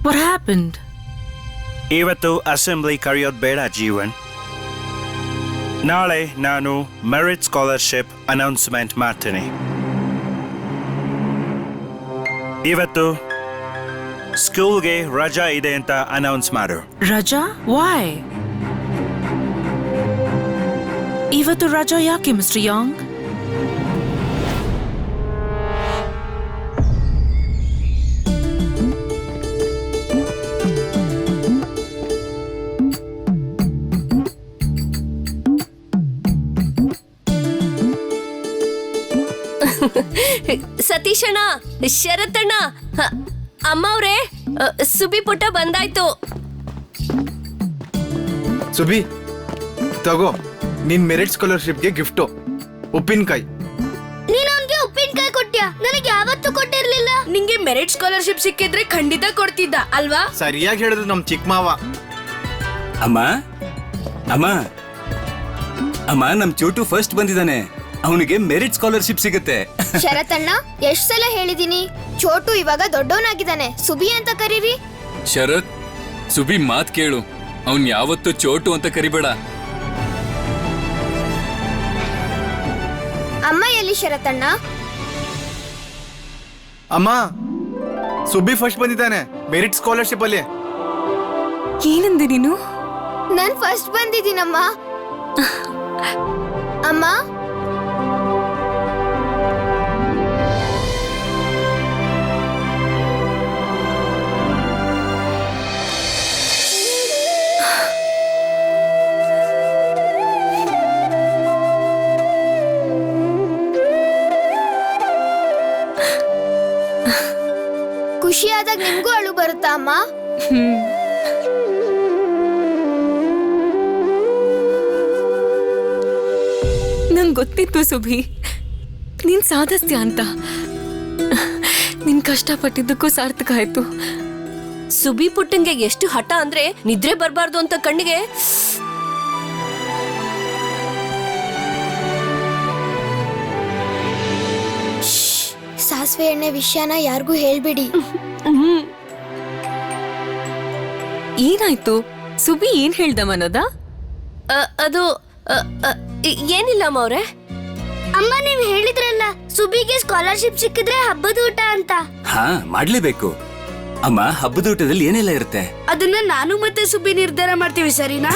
What happened? ಇವತ್ತು ಅಸೆಂಬ್ಲಿ ಕರೆಯೋದು ಬೇಡ ಜೀವನ್. ನಾಳೆ ನಾನು ಮೆರಿಟ್ ಸ್ಕಾಲರ್ಶಿಪ್ ಅನೌನ್ಸ್ಮೆಂಟ್ ಮಾಡ್ತೀನಿ. ಇವತ್ತು ಸ್ಕೂಲ್ಗೆ ರಜಾ ಇದೆ ಅಂತ ಅನೌನ್ಸ್ ಮಾಡು. ರಜಾ? ವೈ? ಇವತ್ತು ರಜಾ ಯಾಕೆ ಮಿಸ್ಟರ್ಯಾಂಗ್? ಸತೀಶಣ್ಣ, ಶರತ್ತಣ್ಣ, ಅಮ್ಮ ಅವ್ರೆ, ಸುಬಿ ಪುಟ್ಟ ಬಂದಾಯ್ತು. ಸುಬಿ, ತಗೋ ನಿನ್ ಮೆರಿಟ್ ಸ್ಕಾಲರ್ಶಿಪ್ಗೆ ಗಿಫ್ಟು, ಉಪ್ಪಿನಕಾಯಿ. ನೀನ್ ಅವನ್ಗೆ ಉಪ್ಪಿನಕಾಯಿ ಕೊಟ್ಟ್ಯಾ? ನನಗೆ ಯಾವತ್ತೂ ಕೊಟ್ಟಿರ್ಲಿಲ್ಲ. ನಿಂಗೆ ಮೆರಿಟ್ ಸ್ಕಾಲರ್ಶಿಪ್ ಸಿಕ್ಕಿದ್ರೆ ಖಂಡಿತ ಕೊಡ್ತಿದ್ದ ಅಲ್ವಾ? ಸರಿಯಾಗಿ ಹೇಳಿದ್ರು ನಮ್ ಚಿಕ್ಕ ಮಾವ. ಅಮ್ಮ ಅಮ್ಮ ಅಮ್ಮ, ನಮ್ ಚೋಟು ಫಸ್ಟ್ ಬಂದಿದ್ದಾನೆ, ಅವನಿಗೆ ಮೆರಿಟ್ ಸ್ಕಾಲರ್ಶಿಪ್ ಸಿಗುತ್ತೆ. ಶರತಣ್ಣ, ಎಷ್ಟ್ ಸಲ ಹೇಳಿದೀನಿ, ಚೋಟು ಇವಾಗ ದೊಡ್ಡವನಾಗಿದ್ದಾನೆ, ಸುಬಿ ಅಂತ ಕರೀರಿ. ಶರತ್, ಸುಬಿ ಮಾತ್ ಕೇಳು, ಅವನ್ ಯಾವತ್ತೂ ಚೋಟು ಅಂತ ಕರಿಬೇಡ. ಅಮ್ಮ ಎಲ್ಲಿ ಶರತಣ್ಣ? ಅಮ್ಮ, ಸುಬಿ ಫಸ್ಟ್ ಬಂದಿದ್ದಾನೆ ಮೆರಿಟ್ ಸ್ಕಾಲರ್ಶಿಪ್ ಅಲ್ಲಿ. ಏನಂದೆ ನೀನು? ನಾನ್ ಫಸ್ಟ್ ಬಂದಿದ್ದೀನಮ್ಮ. ಅಮ್ಮ, ಖುಷಿಯಾದಾಗ ನಿಮ್ಗೂ ಅಳು ಬರುತ್ತಾ ಅಮ್ಮ? ನಂಗೆ ಗೊತ್ತಿತ್ತು ಸುಭಿ, ನೀನ್ ಸಾಧಿಸ್ತೀಯ ಅಂತ. ನಿನ್ ಕಷ್ಟಪಟ್ಟಿದ್ದಕ್ಕೂ ಸಾರ್ಥಕ ಆಯ್ತು. ಸುಬಿ ಪುಟ್ಟಂಗೆ ಎಷ್ಟು ಹಠ ಅಂದ್ರೆ ನಿದ್ರೆ ಬರಬಾರ್ದು ಅಂತ ಕಣ್ಣಿಗೆ. ಸಾಸಿವೆ ಎಣ್ಣೆ ವಿಷಯನ ಯಾರಿಗೂ ಹೇಳ್ಬಿಡಿ. ಏನಾಯ್ತು ಸುಬಿ, ಏನ್ ಹೇಳ್ದ ಮನೋದ? ಅದು ಏನಿಲ್ಲ ಅಮ್ಮ ಅವ್ರೆ. ಅಮ್ಮ ನೀವ್ ಹೇಳಿದ್ರಲ್ಲ ಸುಬಿಗೆ ಸ್ಕಾಲರ್ಶಿಪ್ ಸಿಕ್ಕಿದ್ರೆ ಹಬ್ಬದ ಊಟ ಅಂತ. ಹಾ, ಮಾಡ್ಲೇಬೇಕು ಅಮ್ಮ. ಹಬ್ಬದ ಊಟದಲ್ಲಿ ಏನೆಲ್ಲ ಇರುತ್ತೆ? ಅದನ್ನ ನಾನು ಮತ್ತೆ ಸುಬ್ಬಿ ನಿರ್ಧಾರ ಮಾಡ್ತೀವಿ, ಸರಿನಾ?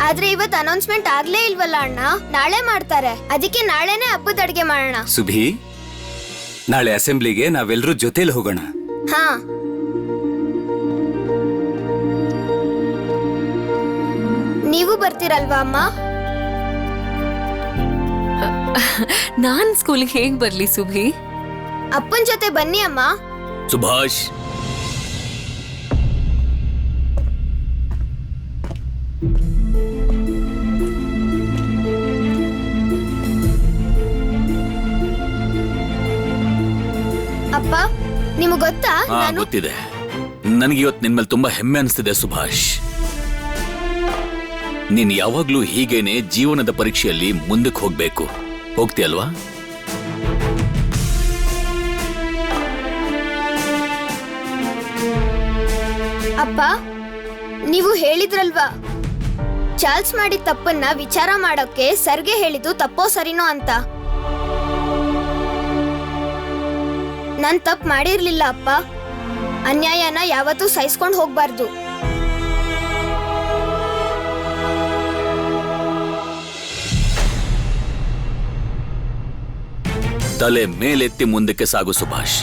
ಆದ್ರೆ ಇವತ್ ಅನೌನ್ಸ್ಮೆಂಟ್ ಆಗ್ಲೇ ಇಲ್ವಲ್ಲ ಅಣ್ಣ, ನಾಳೆ ಮಾಡ್ತಾರೆ. ಅದಕ್ಕೆ ನಾಳೆನೆ ಹಬ್ಬದ ಅಡ್ಗೆ ಮಾಡೋಣ. ಸುಭಿ, ನಾಳೆ ಅಸೆಂಬ್ಲಿಗೆ ನಾವೆಲ್ಲರೂ ಜೊತೆಲಿ ಹೋಗೋಣ. ಹಾ, ನೀವು ಬರ್ತೀರಲ್ವಾ ಅಮ್ಮ? ನಾನ್ ಸ್ಕೂಲ್ಗೆ ಹೇಗ್ ಬರ್ಲಿ ಸುಭಿ? ಅಪ್ಪನ್ ಜೊತೆ ಬನ್ನಿ ಅಮ್ಮ. ಸುಭಾಷ್, ಅಪ್ಪ, ನಿಮ್ಗೆ ಗೊತ್ತಾ ಹಾ ನಾನು ಗೊತ್ತಿದೆ. ನನಗೆ ಇವತ್ತು ನಿನ್ ಮೇಲೆ ತುಂಬಾ ಹೆಮ್ಮೆ ಅನಿಸ್ತಿದೆ ಸುಭಾಷ್. ನೀನ್ ಯಾವಾಗ್ಲೂ ಹೀಗೇನೆ ಜೀವನದ ಪರೀಕ್ಷೆಯಲ್ಲಿ ಮುಂದಕ್ಕೆ ಹೋಗ್ಬೇಕು. ಹೋಗ್ತೀಯಲ್ವಾ? ಅಪ್ಪ, ನೀವು ಹೇಳಿದ್ರಲ್ವಾ ಚಾರ್ಲ್ಸ್ ಮಾಡಿದ ತಪ್ಪನ್ನ ವಿಚಾರ ಮಾಡೋಕೆ ಸರ್ಗೆ ಹೇಳಿದ್ದು ತಪ್ಪೋ ಸರಿನೋ ಅಂತ. ನಾನ್ ತಪ್ಪು ಮಾಡಿರ್ಲಿಲ್ಲ ಅಪ್ಪ. ಅನ್ಯಾಯನ ಯಾವತ್ತೂ ಸಹಿಸ್ಕೊಂಡು ಹೋಗ್ಬಾರ್ದು. ತಲೆ ಮೇಲೆತ್ತಿ ಮುಂದಕ್ಕೆ ಸಾಗು ಸುಭಾಷ್.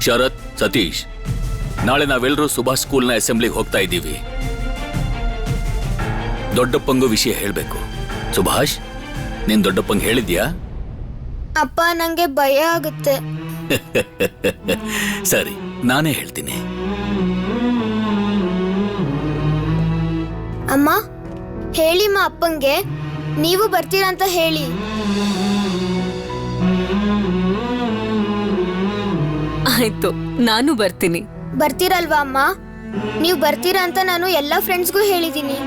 ಶರತ್, ಸತೀಶ್, ನಾಳೆ ನಾವೆಲ್ಲರೂ ಸುಭಾಷ್ ಸ್ಕೂಲ್ನ ಅಸೆಂಬ್ಲಿಗೆ ಹೋಗ್ತಾ ಇದ್ದೀವಿ. ದೊಡ್ಡಪ್ಪಂಗೂ ವಿಷಯ ಹೇಳ್ಬೇಕು. ಸುಭಾಷ್, ನೀನ್ ದೊಡ್ಡಪ್ಪಂಗೆ ಹೇಳಿದ್ಯಾ? ಅಪ್ಪ, ನಂಗೆ ಭಯ ಆಗುತ್ತೆ. ಸರಿ, ನಾನೇ ಹೇಳ್ತೀನಿ. ಅಮ್ಮ, ಹೇಳಿಮ್ಮ ಅಪ್ಪಂಗೆ ನೀವು ಬರ್ತೀರಂತ ಹೇಳಿ. ಆಯ್ತು, ನಾನು ಬರ್ತೀನಿ. ಬರ್ತೀರಲ್ವಾ ಅಮ್ಮ? ನೀವು ಬರ್ತೀರಾ ಅಂತ ನಾನು ಎಲ್ಲ ಫ್ರೆಂಡ್ಸ್ಗೂ ಹೇಳಿದ್ದೀನಿ.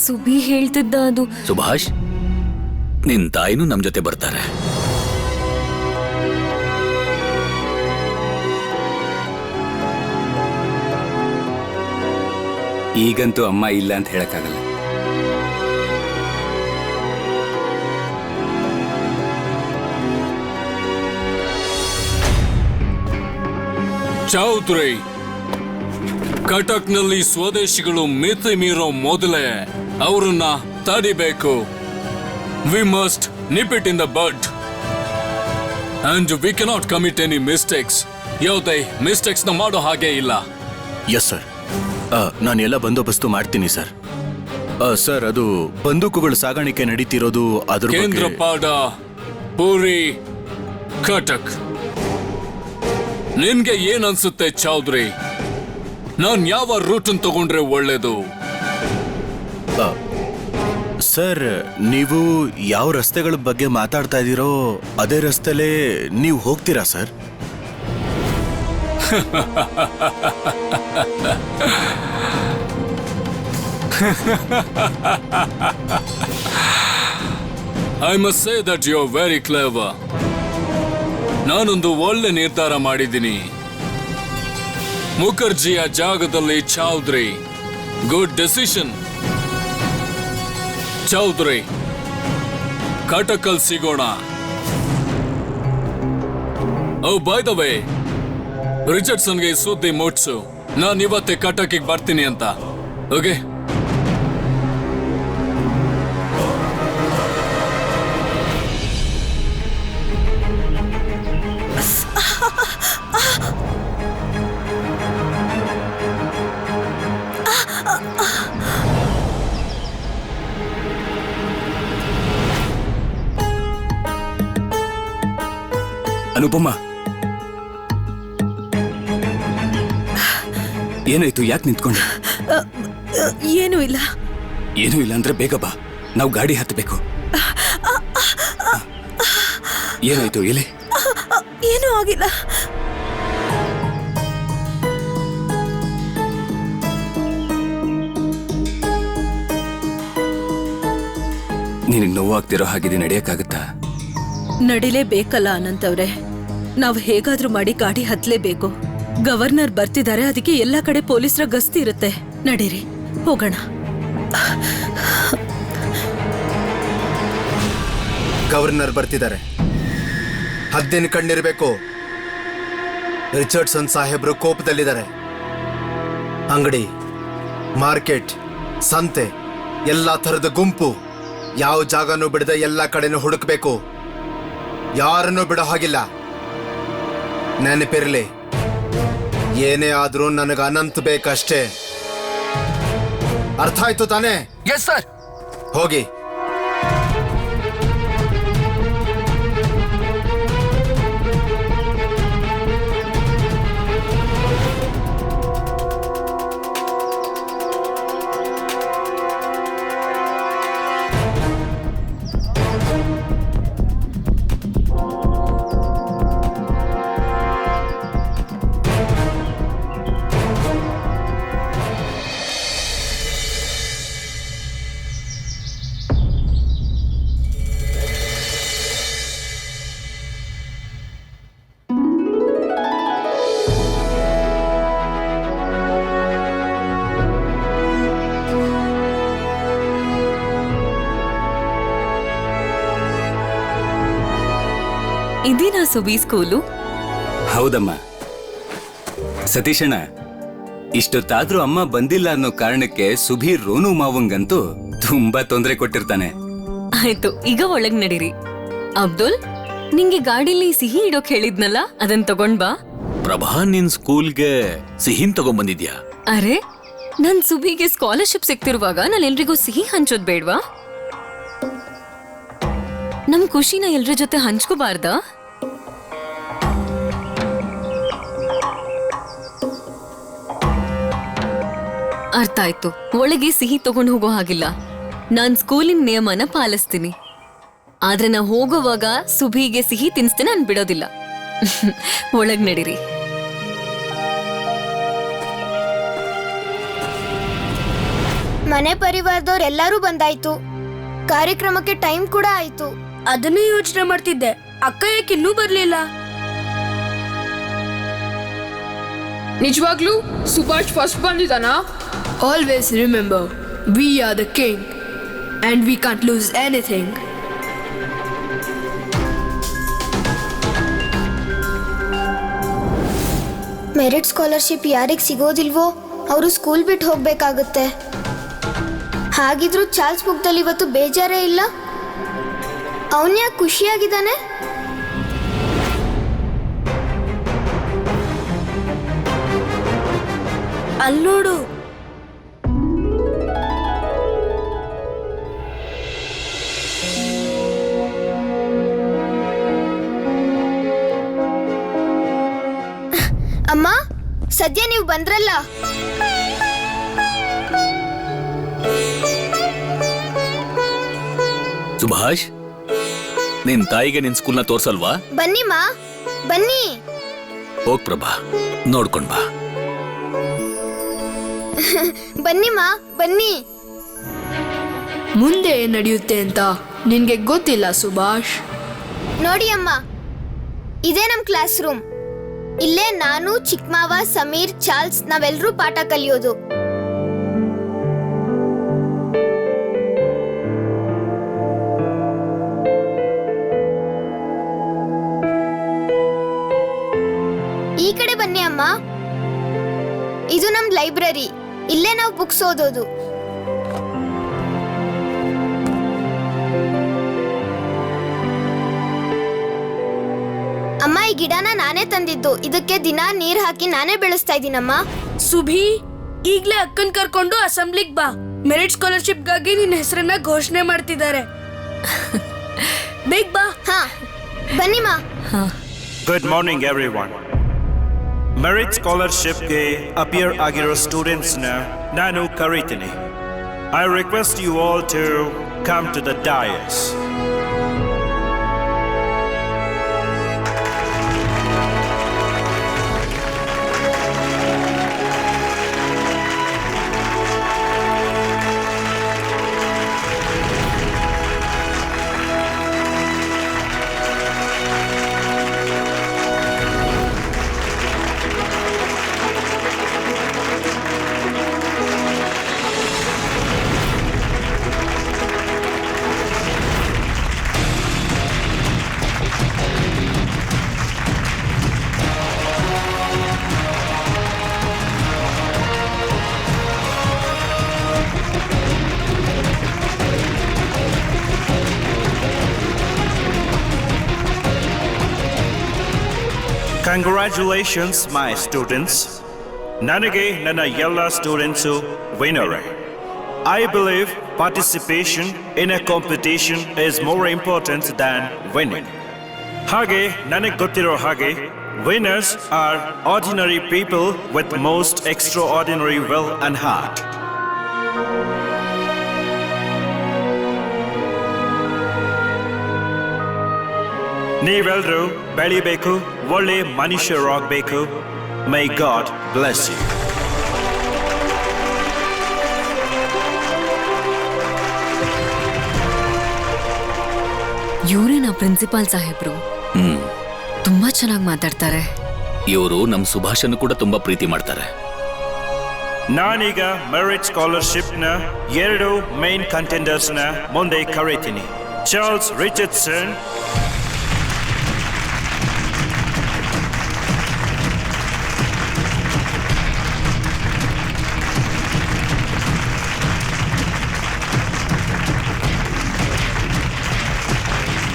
ಸುಬಿ ಹೇಳ್ತಿದ್ದ ಅದು. ಸುಭಾಷ್, ನಿನ್ ತಾಯಿನೂ ನಮ್ ಜೊತೆ ಬರ್ತಾರೆ. ಈಗಂತೂ ಅಮ್ಮ ಇಲ್ಲ ಅಂತ ಹೇಳಕ್ಕಾಗಲ್ಲ. ಚೌಧರಿ, ಕಟಕ್ನಲ್ಲಿ ಸ್ವದೇಶಿಗಳು ಮಿತಿ ಮೀರೋ ಮೊದಲೇ ಅವರನ್ನ ತಡಿಬೇಕು. We must nip it in the bud and we cannot commit any mistakes. ಯಾವುದೇ ಮಿಸ್ಟೇಕ್ಸ್ ನ ಮಾಡೋ ಹಾಗೆ ಇಲ್ಲ. ಎಸ್ ಸರ್, ನಾನು ಎಲ್ಲ ಬಂದೋಬಸ್ತು ಮಾಡ್ತೀನಿ ಸರ್. ಸರ್, ಅದು ಬಂದೂಕುಗಳ ಸಾಗಾಣಿಕೆ ನಡೀತಿರೋದು ಅದ್ರ ಬಗ್ಗೆ- ಕೇಂದ್ರಪಾಡ, ಪುರಿ, ಕಟಕ್. ನಿನ್ಗೆ ಏನ್ ಅನ್ಸುತ್ತೆ ಚೌಧರಿ? ನಾನ್ ಯಾವ ರೂಟ್ ತಗೊಂಡ್ರೆ ಒಳ್ಳೇದು? ಸರ್, ನೀವು ಯಾವ ರಸ್ತೆಗಳ ಬಗ್ಗೆ ಮಾತಾಡ್ತಾ ಇದ್ದೀರೋ ಅದೇ ರಸ್ತೆಲೇ ನೀವು ಹೋಗ್ತೀರಾ ಸರ್? I must say that you are very clever. ನಾನೊಂದು ಒಳ್ಳೆ ನಿರ್ಧಾರ ಮಾಡಿದ್ದೀನಿ. ಮುಖರ್ಜಿಯ ಜಾಗದಲ್ಲಿ ಚೌಧರಿ. Good decision Chaudhary. ಕಟಕಲ್ ಸಿಗೋಣ. ಓ, ಬೈ ದ ವೇ, ರಿಚರ್ಡ್ಸನ್ಗೆ ಸುದ್ದಿ ಮುಟ್ಸು, ನಾನು ಇವತ್ತೇ ಕಟಕಿಗೆ ಬರ್ತೀನಿ ಅಂತ. ಓಕೆ? ಅನುಪಮ, ಏನಾಯ್ತು? ಯಾಕೆ ನಿಂತ್ಕೊಂಡೆ? ಏನೂ ಇಲ್ಲ. ಏನೂ ಇಲ್ಲ ಅಂದ್ರೆ ಬೇಗ ಬಾ, ನಾವು ಗಾಡಿ ಹತ್ತಬೇಕು. ಏನಾಯ್ತು? ಎಲೆ ಏನೂ ಆಗಿಲ್ಲ. ನಿನಗೆ ನೋವಾಗ್ತಿರೋ ಹಾಗಿದೆ, ನಡೆಯಕ್ಕಾಗತ್ತಾ? ನಡಿಲೇಬೇಕಲ್ಲ ಅನಂತ್ ಅವ್ರೆ. ನಾವು ಹೇಗಾದ್ರೂ ಮಾಡಿ ಗಾಡಿ ಹತ್ಲೇಬೇಕು. ಗವರ್ನರ್ ಬರ್ತಿದ್ದಾರೆ, ಅದಕ್ಕೆ ಎಲ್ಲಾ ಕಡೆ ಪೊಲೀಸರ ಗಸ್ತಿ ಇರುತ್ತೆ. ನಡೀರಿ ಹೋಗೋಣ. ಗವರ್ನರ್ ಬರ್ತಿದ್ದಾರೆ, ಹದ್ದಿನ ಕಣ್ಣಿರ್ಬೇಕು. ರಿಚರ್ಡ್ಸನ್ ಸಾಹೇಬ್ರು ಕೋಪದಲ್ಲಿದ್ದಾರೆ. ಅಂಗಡಿ, ಮಾರ್ಕೆಟ್, ಸಂತೆ, ಎಲ್ಲಾ ತರದ ಗುಂಪು, ಯಾವ ಜಾಗನೂ ಬಿಡದೆ ಎಲ್ಲಾ ಕಡೆನೂ ಹುಡುಕ್ಬೇಕು. ಯಾರನ್ನೂ ಬಿಡೋ ಹಾಗಿಲ್ಲ. ನೆನಪಿರ್ಲಿ, ಏನೇ ಆದ್ರೂ ನನಗೆ ಅನಂತ್ ಬೇಕಷ್ಟೇ. ಅರ್ಥ ಆಯ್ತು ತಾನೇ? Yes sir. ಹೋಗಿ. ಇದೇನಾ ಸುಬಿ ಸ್ಕೂಲು? ಹೌದಮ್ಮ. ಸತೀಶಣ್ಣ, ಇಷ್ಟೊತ್ತಾದ್ರೂ ಅಮ್ಮ ಬಂದಿಲ್ಲ ಅನ್ನೋ ಕಾರಣಕ್ಕೆ ಸುಬೀರ್ ರೋನು ಮಾವಂಗಂತೂ ತುಂಬಾ ತೊಂದರೆ ಕೊಟ್ಟಿರ್ತಾನೆ. ಆಯ್ತು, ಈಗ ಒಳಗ್ ನಡೀರಿ. ಅಬ್ದುಲ್, ನಿಂಗೆ ಗಾಡಿಲಿ ಸಿಹಿ ಇಡೋಕ್ ಹೇಳಿದ್ನಲ್ಲ, ಅದನ್ ತಗೊಂಡ್ ಬಾ. ಪ್ರಭಾ, ನಿನ್ ಸ್ಕೂಲ್ಗೆ ಸಿಹಿನ್ ತಗೊಂಡ್ಬಂದಿದ್ಯಾ? ಅರೆ, ನನ್ ಸುಬಿಗೆ ಸ್ಕಾಲರ್ಶಿಪ್ ಸಿಗ್ತಿರುವಾಗ ನಾನು ಎಲ್ರಿಗೂ ಸಿಹಿ ಹಂಚೋದ್ ಬೇಡ್ವಾ? ನಮ್ ಖುಷಿನ ಎಲ್ರ ಜೊತೆ ಹಂಚ್ಕೋಬಾರ್ದಾ? ಅರ್ಥ ಆಯ್ತು. ಒಳಗೆ ಸಿಹಿ ತಗೊಂಡು ಹೋಗೋ ಹಾಗಿಲ್ಲ. ನಾನ್ ಸ್ಕೂಲಿನ ನಿಯಮನ ಪಾಲಿಸ್ತೀನಿ. ಆದ್ರೆ ನಾ ಹೋಗೋವಾಗ ಸುಬಿಗೆ ಸಿಹಿ ತಿನ್ಸ್ತೀನಿ, ನಾನ್ ಬಿಡೋದಿಲ್ಲ. ಒಳಗ್ ನಡೀರಿ. ಮನೆ ಪರಿವಾರದವ್ರೆಲ್ಲರೂ ಬಂದಾಯ್ತು. ಕಾರ್ಯಕ್ರಮಕ್ಕೆ ಟೈಮ್ ಕೂಡ ಆಯ್ತು. ಅದನ್ನೇ ಯೋಚನೆ ಮಾಡ್ತಿದ್ದೆ, ಅಕ್ಕ ಯಾಕೆ ಇನ್ನೂ ಬರ್ಲಿಲ್ಲ? ನಿಜವಾಗ್ಲೂ ಸುಭಾಷ್ ಫಸ್ಟ್ ಬಂದಿದ್ದಾನಾ? Always remember, we are the king and we can't lose anything. Merit scholarship ಯಾರಿಗೆ ಸಿಗೋದಿಲ್ವೋ ಅವರು ಸ್ಕೂಲ್ ಬಿಟ್ಟು ಹೋಗ್ಬೇಕಾಗುತ್ತೆ. ಹಾಗಿದ್ರೂ ಚಾರ್ಲ್ಸ್ ಬುಕ್ದಲ್ಲಿ ಇವತ್ತು ಬೇಜಾರೇ ಇಲ್ಲ. ಅವನ್ಯಾಕೆ ಖುಷಿಯಾಗಿದ್ದಾನೆ? ಅಲ್ಲೋಡು. ಅಮ್ಮ, ಸದ್ಯ ನೀವು ಬಂದ್ರಲ್ಲ. ಸುಭಾಷ್, ನಿನ್ ತಾಯಿಗೆ ನಿನ್ ಸ್ಕೂಲ್ನ ತೋರ್ಸಲ್ವಾ? ಬನ್ನಿಮ್ಮ, ಬನ್ನಿ. ಹೋಗ್ ಪ್ರಭಾ, ನೋಡ್ಕೊಂಡ್ ಬಾ. ಬನ್ನಿಮ್ಮ, ಬನ್ನಿ. ಮುಂದೆ ಏನ್ ನಡೆಯುತ್ತೆ ಅಂತ ನಿನ್ಗೆ ಗೊತ್ತಿಲ್ಲ ಸುಭಾಷ್. ನೋಡಿ ಅಮ್ಮ, ಇದೇ ನಮ್ ಕ್ಲಾಸ್ ರೂಮ್. ಇಲ್ಲೇ ನಾನು, ಚಿಕ್ಕಮಾವ, ಸಮೀರ್, ಚಾರ್ಲ್ಸ್ ನಾವೆಲ್ಲರೂ ಪಾಠ ಕಲಿಯೋದು. ಈ ಕಡೆ ಬನ್ನಿ ಅಮ್ಮ. ಇದು ನಮ್ ಲೈಬ್ರರಿ. ಇಲ್ಲೇ ನಾವು ಬುಕ್ಸ್ ಓದೋದು. ಅಮ್ಮ, ಈ ಗಿಡನ ನಾನೇ ತಂದಿದ್ದು. ಇದಕ್ಕೆ ದಿನ ನೀರ್ ಹಾಕಿ ನಾನೇ ಬೆಳೆಸ್ತಾ ಇದ್ದೀನಮ್ಮ. ಸುಭಿ, ಈಗ್ಲೇ ಅಕ್ಕನ್ ಕರ್ಕೊಂಡು ಅಸೆಂಬ್ಲಿಗ್ ಬಾ. ಮೆರಿಟ್ ಸ್ಕಾಲರ್ಶಿಪ್ ಗಾಗಿ ನಿನ್ನ ಹೆಸರನ್ನ ಘೋಷಣೆ ಮಾಡ್ತಿದ್ದಾರೆ. ಬೇಗ ಬಾ. ಹಾ, ಬನ್ನಿಮ್ಮ. Good morning, everyone. ಮೆರಿಟ್ ಸ್ಕಾಲರ್ಶಿಪ್ಗೆ ಅಪಿಯರ್ ಆಗಿರೋ ಸ್ಟೂಡೆಂಟ್ಸ್ನ ನಾನು ಕರೀತೀನಿ. I request you all to come to the dais. Congratulations, my students. ನನಗೆ ನನ್ನ ಎಲ್ಲ ಸ್ಟೂಡೆಂಟ್ಸು ವಿನ್ನರೇ. I believe participation in a competition is more important than winning. ಹಾಗೆ ನನಗೆ ಗೊತ್ತಿರೋ ಹಾಗೆ winners are ordinary people with most extraordinary will and heart. ನೀವೆಲ್ಲರೂ ಬೆಳಿಬೇಕು, ಒಳ್ಳೆ ಮನುಷ್ಯರಾಗಬೇಕು. ಮೈ ಗಾಡ್ ಬ್ಲೆಸ್ ಯು. ಇವರೇನಾ ಪ್ರಿನ್ಸಿಪಾಲ್ ಸಾಹೇಬ್ರು? ತುಂಬಾ ಚೆನ್ನಾಗಿ ಮಾತಾಡ್ತಾರೆ. ಇವರು ನಮ್ಮ ಸುಭಾಷನ್ನು ಕೂಡ ತುಂಬಾ ಪ್ರೀತಿ ಮಾಡ್ತಾರೆ. ನಾನೀಗ ಮೆರಿಟ್ ಸ್ಕಾಲರ್ಶಿಪ್ನ 2 ಮೇನ್ ಕಂಟೆಂಡರ್ಸ್ನ ಮುಂದೆ ಕರೀತೀನಿ. Charles Richardson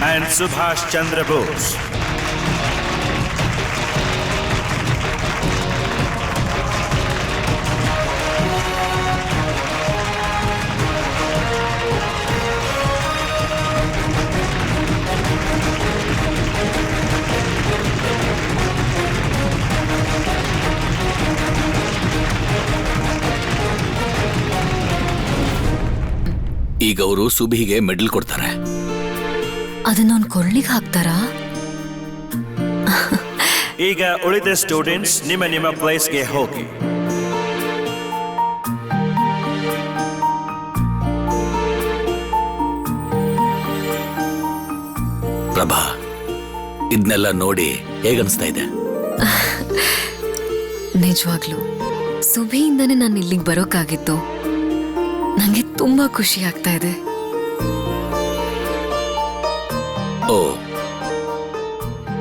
and Subhash Chandra Bose. ಈಗ ಅವರು ಸುಬಿಗೆ ಮೆಡಲ್ ಕೊಡ್ತಾರೆ. ಅದನ್ನ ಅವ್ನ ಕೊರ್ಳಿಗೆ ಹಾಕ್ತಾರಾ? ಈಗ ಉಳಿದ ಸ್ಟೂಡೆಂಟ್ಸ್ ನಿಮ್ಮ ಪ್ಲೇಸ್ಗೆ ಹೋಗಿ. ಪ್ರಭಾ, ಇದನ್ನೆಲ್ಲ ನೋಡಿ ಹೇಗನ್ಸ್ತಾ ಇದೆ? ನಿಜವಾಗ್ಲು ಸುಭಿಯಿಂದನೇ ನಾನು ಇಲ್ಲಿಗೆ ಬರೋಕ್ಕಾಗಿತ್ತು. ನಂಗೆ ತುಂಬಾ ಖುಷಿ ಆಗ್ತಾ ಇದೆ. ಓ,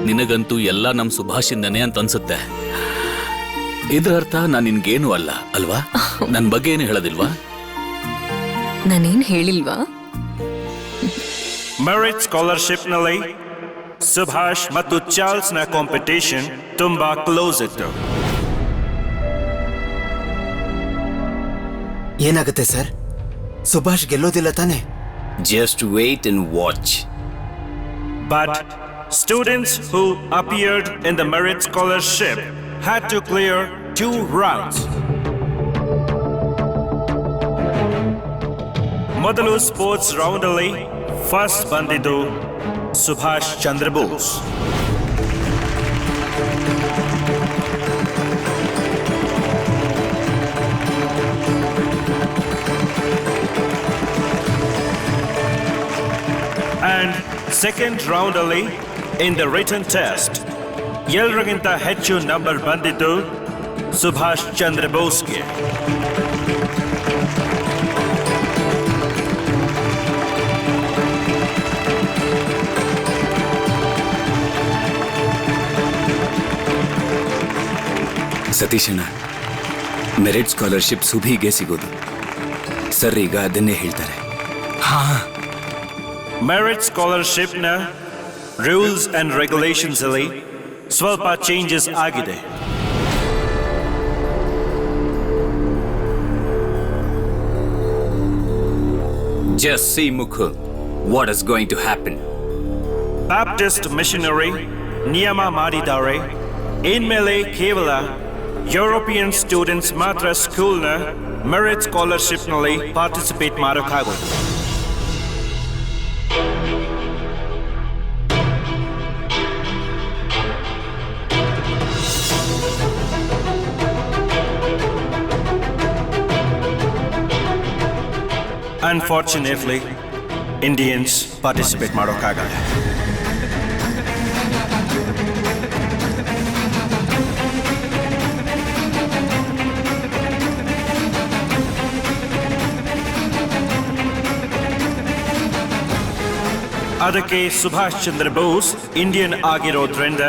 ನಿನಗಂತೂ ಎಲ್ಲ ನಮ್ ಸುಭಾಷಿಂದನೇ ಅಂತ ಅನ್ಸುತ್ತೆ. ಇದ್ರ ಅರ್ಥ ನಾನು ನಿನ್ಗೇನು ಅಲ್ಲ ಅಲ್ವಾ? ನನ್ ಬಗ್ಗೆ ಏನು ಹೇಳೋದಿಲ್ವಾ? ನಾನೇನ್ ಹೇಳಿಲ್ವಾ? ಮೆರಿಟ್ ಸ್ಕಾಲರ್ಶಿಪ್ ನಲ್ಲಿ ಸುಭಾಷ್ ಮತ್ತು ಚಾರ್ಲ್ಸ್ ನ ಕಾಂಪಿಟೇಷನ್ ತುಂಬಾ ಕ್ಲೋಸ್ ಇತ್ತು. ಏನಾಗುತ್ತೆ ಸರ್? ಸುಭಾಷ್ ಗೆಲ್ಲೋದಿಲ್ಲ ತಾನೆ? Just wait and watch. But students who appeared in the merit scholarship had to clear 2 rounds. ಮೊದಲು ಸ್ಪೋರ್ಟ್ಸ್ ರೌಂಡ್ ಅಲ್ಲಿ ಫಸ್ಟ್ ಬಂದಿದ್ದು Subhash Chandra Bose. And second round ಅಲ್ಲಿ ಇನ್ ದ ರಿಟನ್ ಟೆಸ್ಟ್ ಎಲ್ಲರಿಗಿಂತ ಹೆಚ್ಚು ನಂಬರ್ ಬಂದಿದ್ದು ಸುಭಾಷ್ ಚಂದ್ರ ಬೋಸ್ಗೆ. ಸತೀಶಣ್ಣ, ಮೆರಿಟ್ ಸ್ಕಾಲರ್ಶಿಪ್ ಸುಭಿಗೆ ಸಿಗೋದು. ಸರ್ ಈಗ ಅದನ್ನೇ ಹೇಳ್ತಾರೆ. ಮೆರಿಟ್ ಸ್ಕಾಲರ್ಶಿಪ್ನ ರೂಲ್ಸ್ ಅಂಡ್ ರೆಗ್ಯುಲೇಷನ್ಸ್ ಅಲ್ಲಿ ಸ್ವಲ್ಪ ಚೇಂಜಸ್ ಆಗಿದೆ. Just see, Mukul, what is going to happen. Baptist missionary ನಿಯಮ ಮಾಡಿದ್ದಾರೆ. ಇನ್ಮೇಲೆ ಕೇವಲ ಯುರೋಪಿಯನ್ ಸ್ಟೂಡೆಂಟ್ಸ್ ಮಾತ್ರ ಸ್ಕೂಲ್ನ ಮೆರಿಟ್ ಸ್ಕಾಲರ್ಶಿಪ್ನಲ್ಲಿ ಪಾರ್ಟಿಸಿಪೇಟ್ ಮಾಡೋಕ್ಕಾಗೋದು. Unfortunately, Indians participate ಮಾಡೋಕ್ಕಾಗಲ್ಲ. ಅದಕ್ಕೆ ಸುಭಾಷ್ ಚಂದ್ರ ಬೋಸ್ ಇಂಡಿಯನ್ ಆಗಿರೋದ್ರಿಂದ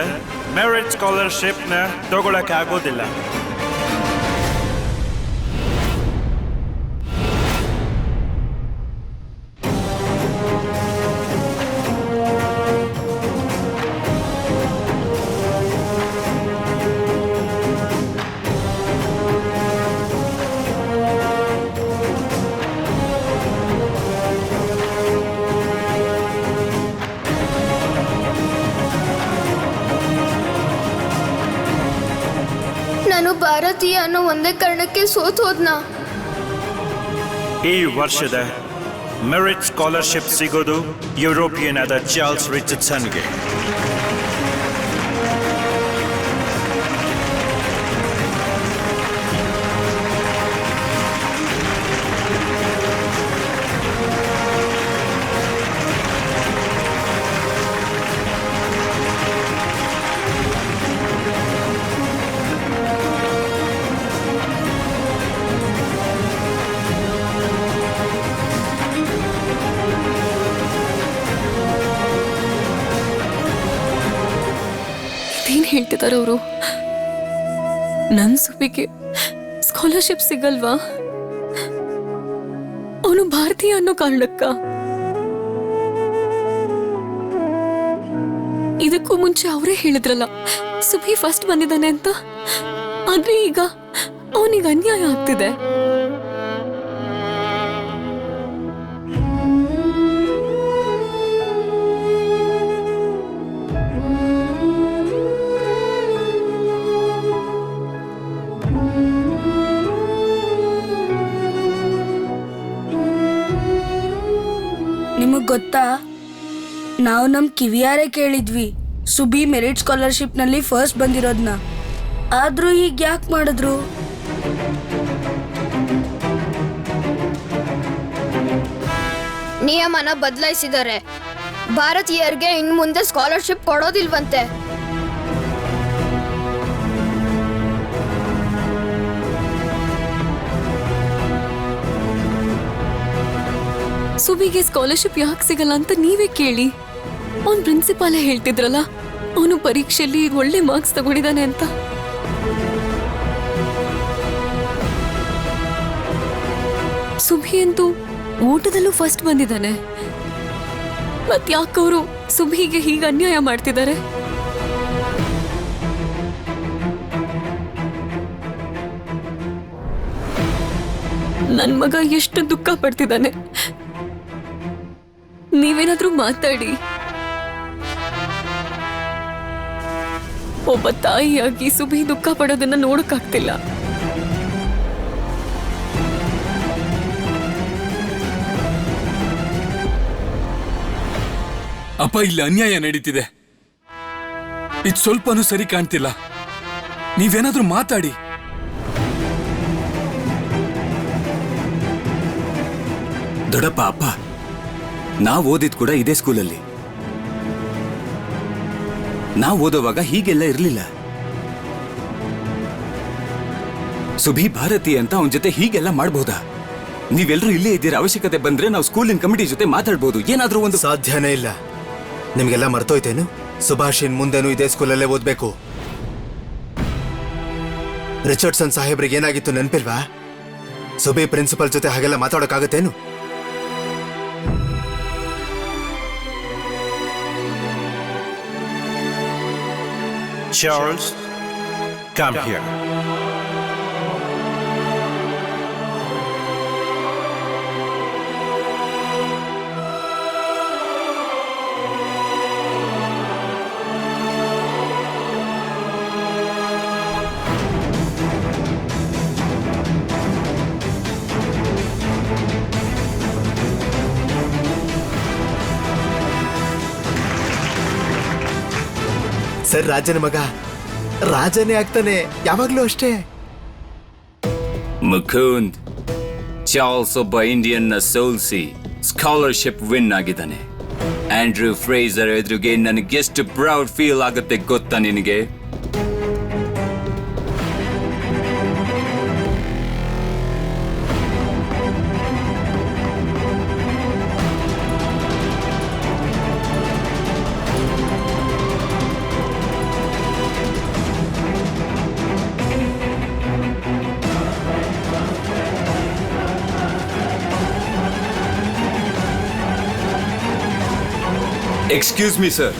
ಮೆರಿಟ್ ಸ್ಕಾಲರ್ಶಿಪ್ನ ತಗೊಳಕ್ಕಾಗೋದಿಲ್ಲ. ನಾನು ಭಾರತೀಯ ಅನ್ನೋ ಒಂದೇ ಕಾರಣಕ್ಕೆ ಸೋತ್ ಹೋದ್ನಾ? ಈ ವರ್ಷದ ಮೆರಿಟ್ ಸ್ಕಾಲರ್ಶಿಪ್ ಸಿಗೋದು ಯುರೋಪಿಯನ್ ಆದ ಚಾರ್ಲ್ಸ್ ರಿಚರ್ಡ್ಸನ್ಗೆ. ಏನ್ ಹೇಳ್ತಿದಾರೆ ಅವರು? ನನ್ ಸುಬಿಗೆ ಸ್ಕಾಲರ್ಶಿಪ್ ಸಿಗಲ್ವಾ? ಅವನು ಭಾರತೀಯ ಅನ್ನೋ ಕಾರಣಕ್ಕ? ಇದಕ್ಕೂ ಮುಂಚೆ ಅವರೇ ಹೇಳಿದ್ರಲ್ಲ ಸುಬಿ ಫಸ್ಟ್ ಬಂದಿದ್ದಾನೆ ಅಂತ. ಆದ್ರೆ ಈಗ ಅವನಿಗೆ ಅನ್ಯಾಯ ಆಗ್ತಿದೆ. ನಿಮಗ್ ಗೊತ್ತಾ, ನಾವು ನಮ್ ಕಿವಿಯಾರೆ ಕೇಳಿದ್ವಿ ಸುಬಿ ಮೆರಿಟ್ ಸ್ಕಾಲರ್ಶಿಪ್ ನಲ್ಲಿ ಫಸ್ಟ್ ಬಂದಿರೋದ್ನ. ಆದ್ರೂ ಈಗ ಯಾಕೆ ಮಾಡಿದ್ರು? ನಿಯಮನ ಬದಲಾಯಿಸಿದ್ದಾರೆ. ಭಾರತೀಯರಿಗೆ ಇನ್ ಮುಂದೆ ಸ್ಕಾಲರ್ಶಿಪ್ ಕೊಡೋದಿಲ್ವಂತೆ. ಸುಬಿಗೆ ಸ್ಕಾಲರ್ಶಿಪ್ ಯಾಕೆ ಸಿಗಲ್ಲ ಅಂತ ನೀವೇ ಕೇಳಿ. ಅವನ್ ಪ್ರಿನ್ಸಿಪಾಲೇ ಹೇಳ್ತಿದ್ರಲ್ಲ ಅವನು ಪರೀಕ್ಷೆಯಲ್ಲಿ ಒಳ್ಳೆ ಮಾರ್ಕ್ಸ್ ತಗೊಂಡಿದ್ದಾನೆ ಅಂತ. ಸುಬಿ ಅಂತೂ ಊಟದಲ್ಲೂ ಫಸ್ಟ್ ಬಂದಿದ್ದಾನೆ. ಮತ್ ಯಾಕವರು ಸುಬಿಗೆ ಹೀಗೆ ಅನ್ಯಾಯ ಮಾಡ್ತಿದ್ದಾರೆ? ನನ್ ಮಗ ಎಷ್ಟು ದುಃಖ ಪಡ್ತಿದ್ದಾನೆ. ನೀವೇನಾದ್ರೂ ಮಾತಾಡಿ. ಒಬ್ಬ ತಾಯಿಯಾಗಿ ಸುಬಿ ದುಃಖ ಪಡೋದನ್ನ ನೋಡಕ್ಕಾಗ್ತಿಲ್ಲ. ಅಪ್ಪ, ಇಲ್ಲಿ ಅನ್ಯಾಯ ನಡೀತಿದೆ. ಇದು ಸ್ವಲ್ಪನೂ ಸರಿ ಕಾಣ್ತಿಲ್ಲ. ನೀವೇನಾದ್ರೂ ಮಾತಾಡಿ. ದೊಡ್ಡಪ್ಪ, ಅಪ್ಪ, ನಾವು ಓದಿದ್ ಕೂಡ ಇದೇ ಸ್ಕೂಲಲ್ಲಿ. ನಾವು ಓದೋವಾಗ ಹೀಗೆಲ್ಲ ಇರ್ಲಿಲ್ಲ. ಸುಭಿ ಭಾರತೀಯ ಅಂತ ಅವನ ಜೊತೆ ಹೀಗೆಲ್ಲ ಮಾಡ್ಬೋದಾ? ನೀವೆಲ್ಲರೂ ಇಲ್ಲೇ ಇದ್ದೀರಾ. ಅವಶ್ಯಕತೆ ಬಂದ್ರೆ ನಾವು ಸ್ಕೂಲಿನ ಕಮಿಟಿ ಜೊತೆ ಮಾತಾಡ್ಬೋದು. ಏನಾದ್ರೂ ಒಂದು. ಸಾಧ್ಯನೇ ಇಲ್ಲ. ನಿಮ್ಗೆಲ್ಲ ಮರ್ತೋಯ್ತೇನು? ಸುಭಾಷಿನ್ ಮುಂದೆನೂ ಇದೇ ಸ್ಕೂಲಲ್ಲೇ ಓದ್ಬೇಕು. ರಿಚರ್ಡ್ಸನ್ ಸಾಹೇಬ್ರಿಗೆ ಏನಾಗಿತ್ತು ನೆನಪಿಲ್ವಾ? ಸುಬಿ ಪ್ರಿನ್ಸಿಪಲ್ ಜೊತೆ ಹಾಗೆಲ್ಲ ಮಾತಾಡೋಕ್ಕಾಗತ್ತೇನು? Charles, come here. ಸರ್ ರಾಜನ ಮಗ ರಾಜನೇ ಆಗ್ತಾನೆ ಯಾವಾಗ್ಲೂ ಅಷ್ಟೇ. ಮುಕುಂದ್, ಚಾರ್ಲ್ಸ್ ಒಬ್ಬ ಇಂಡಿಯನ್ ನ ಸೋಲ್ಸಿ ಸ್ಕಾಲರ್ಶಿಪ್ ವಿನ್ ಆಗಿದ್ದಾನೆ. ಆಂಡ್ರೂ ಫ್ರೇಸರ್ ಎದುರಿಗೆ ನನಗೆಷ್ಟು ಪ್ರೌಡ್ ಫೀಲ್ ಆಗುತ್ತೆ ಗೊತ್ತಾ ನಿನಗೆ? Excuse me, sir.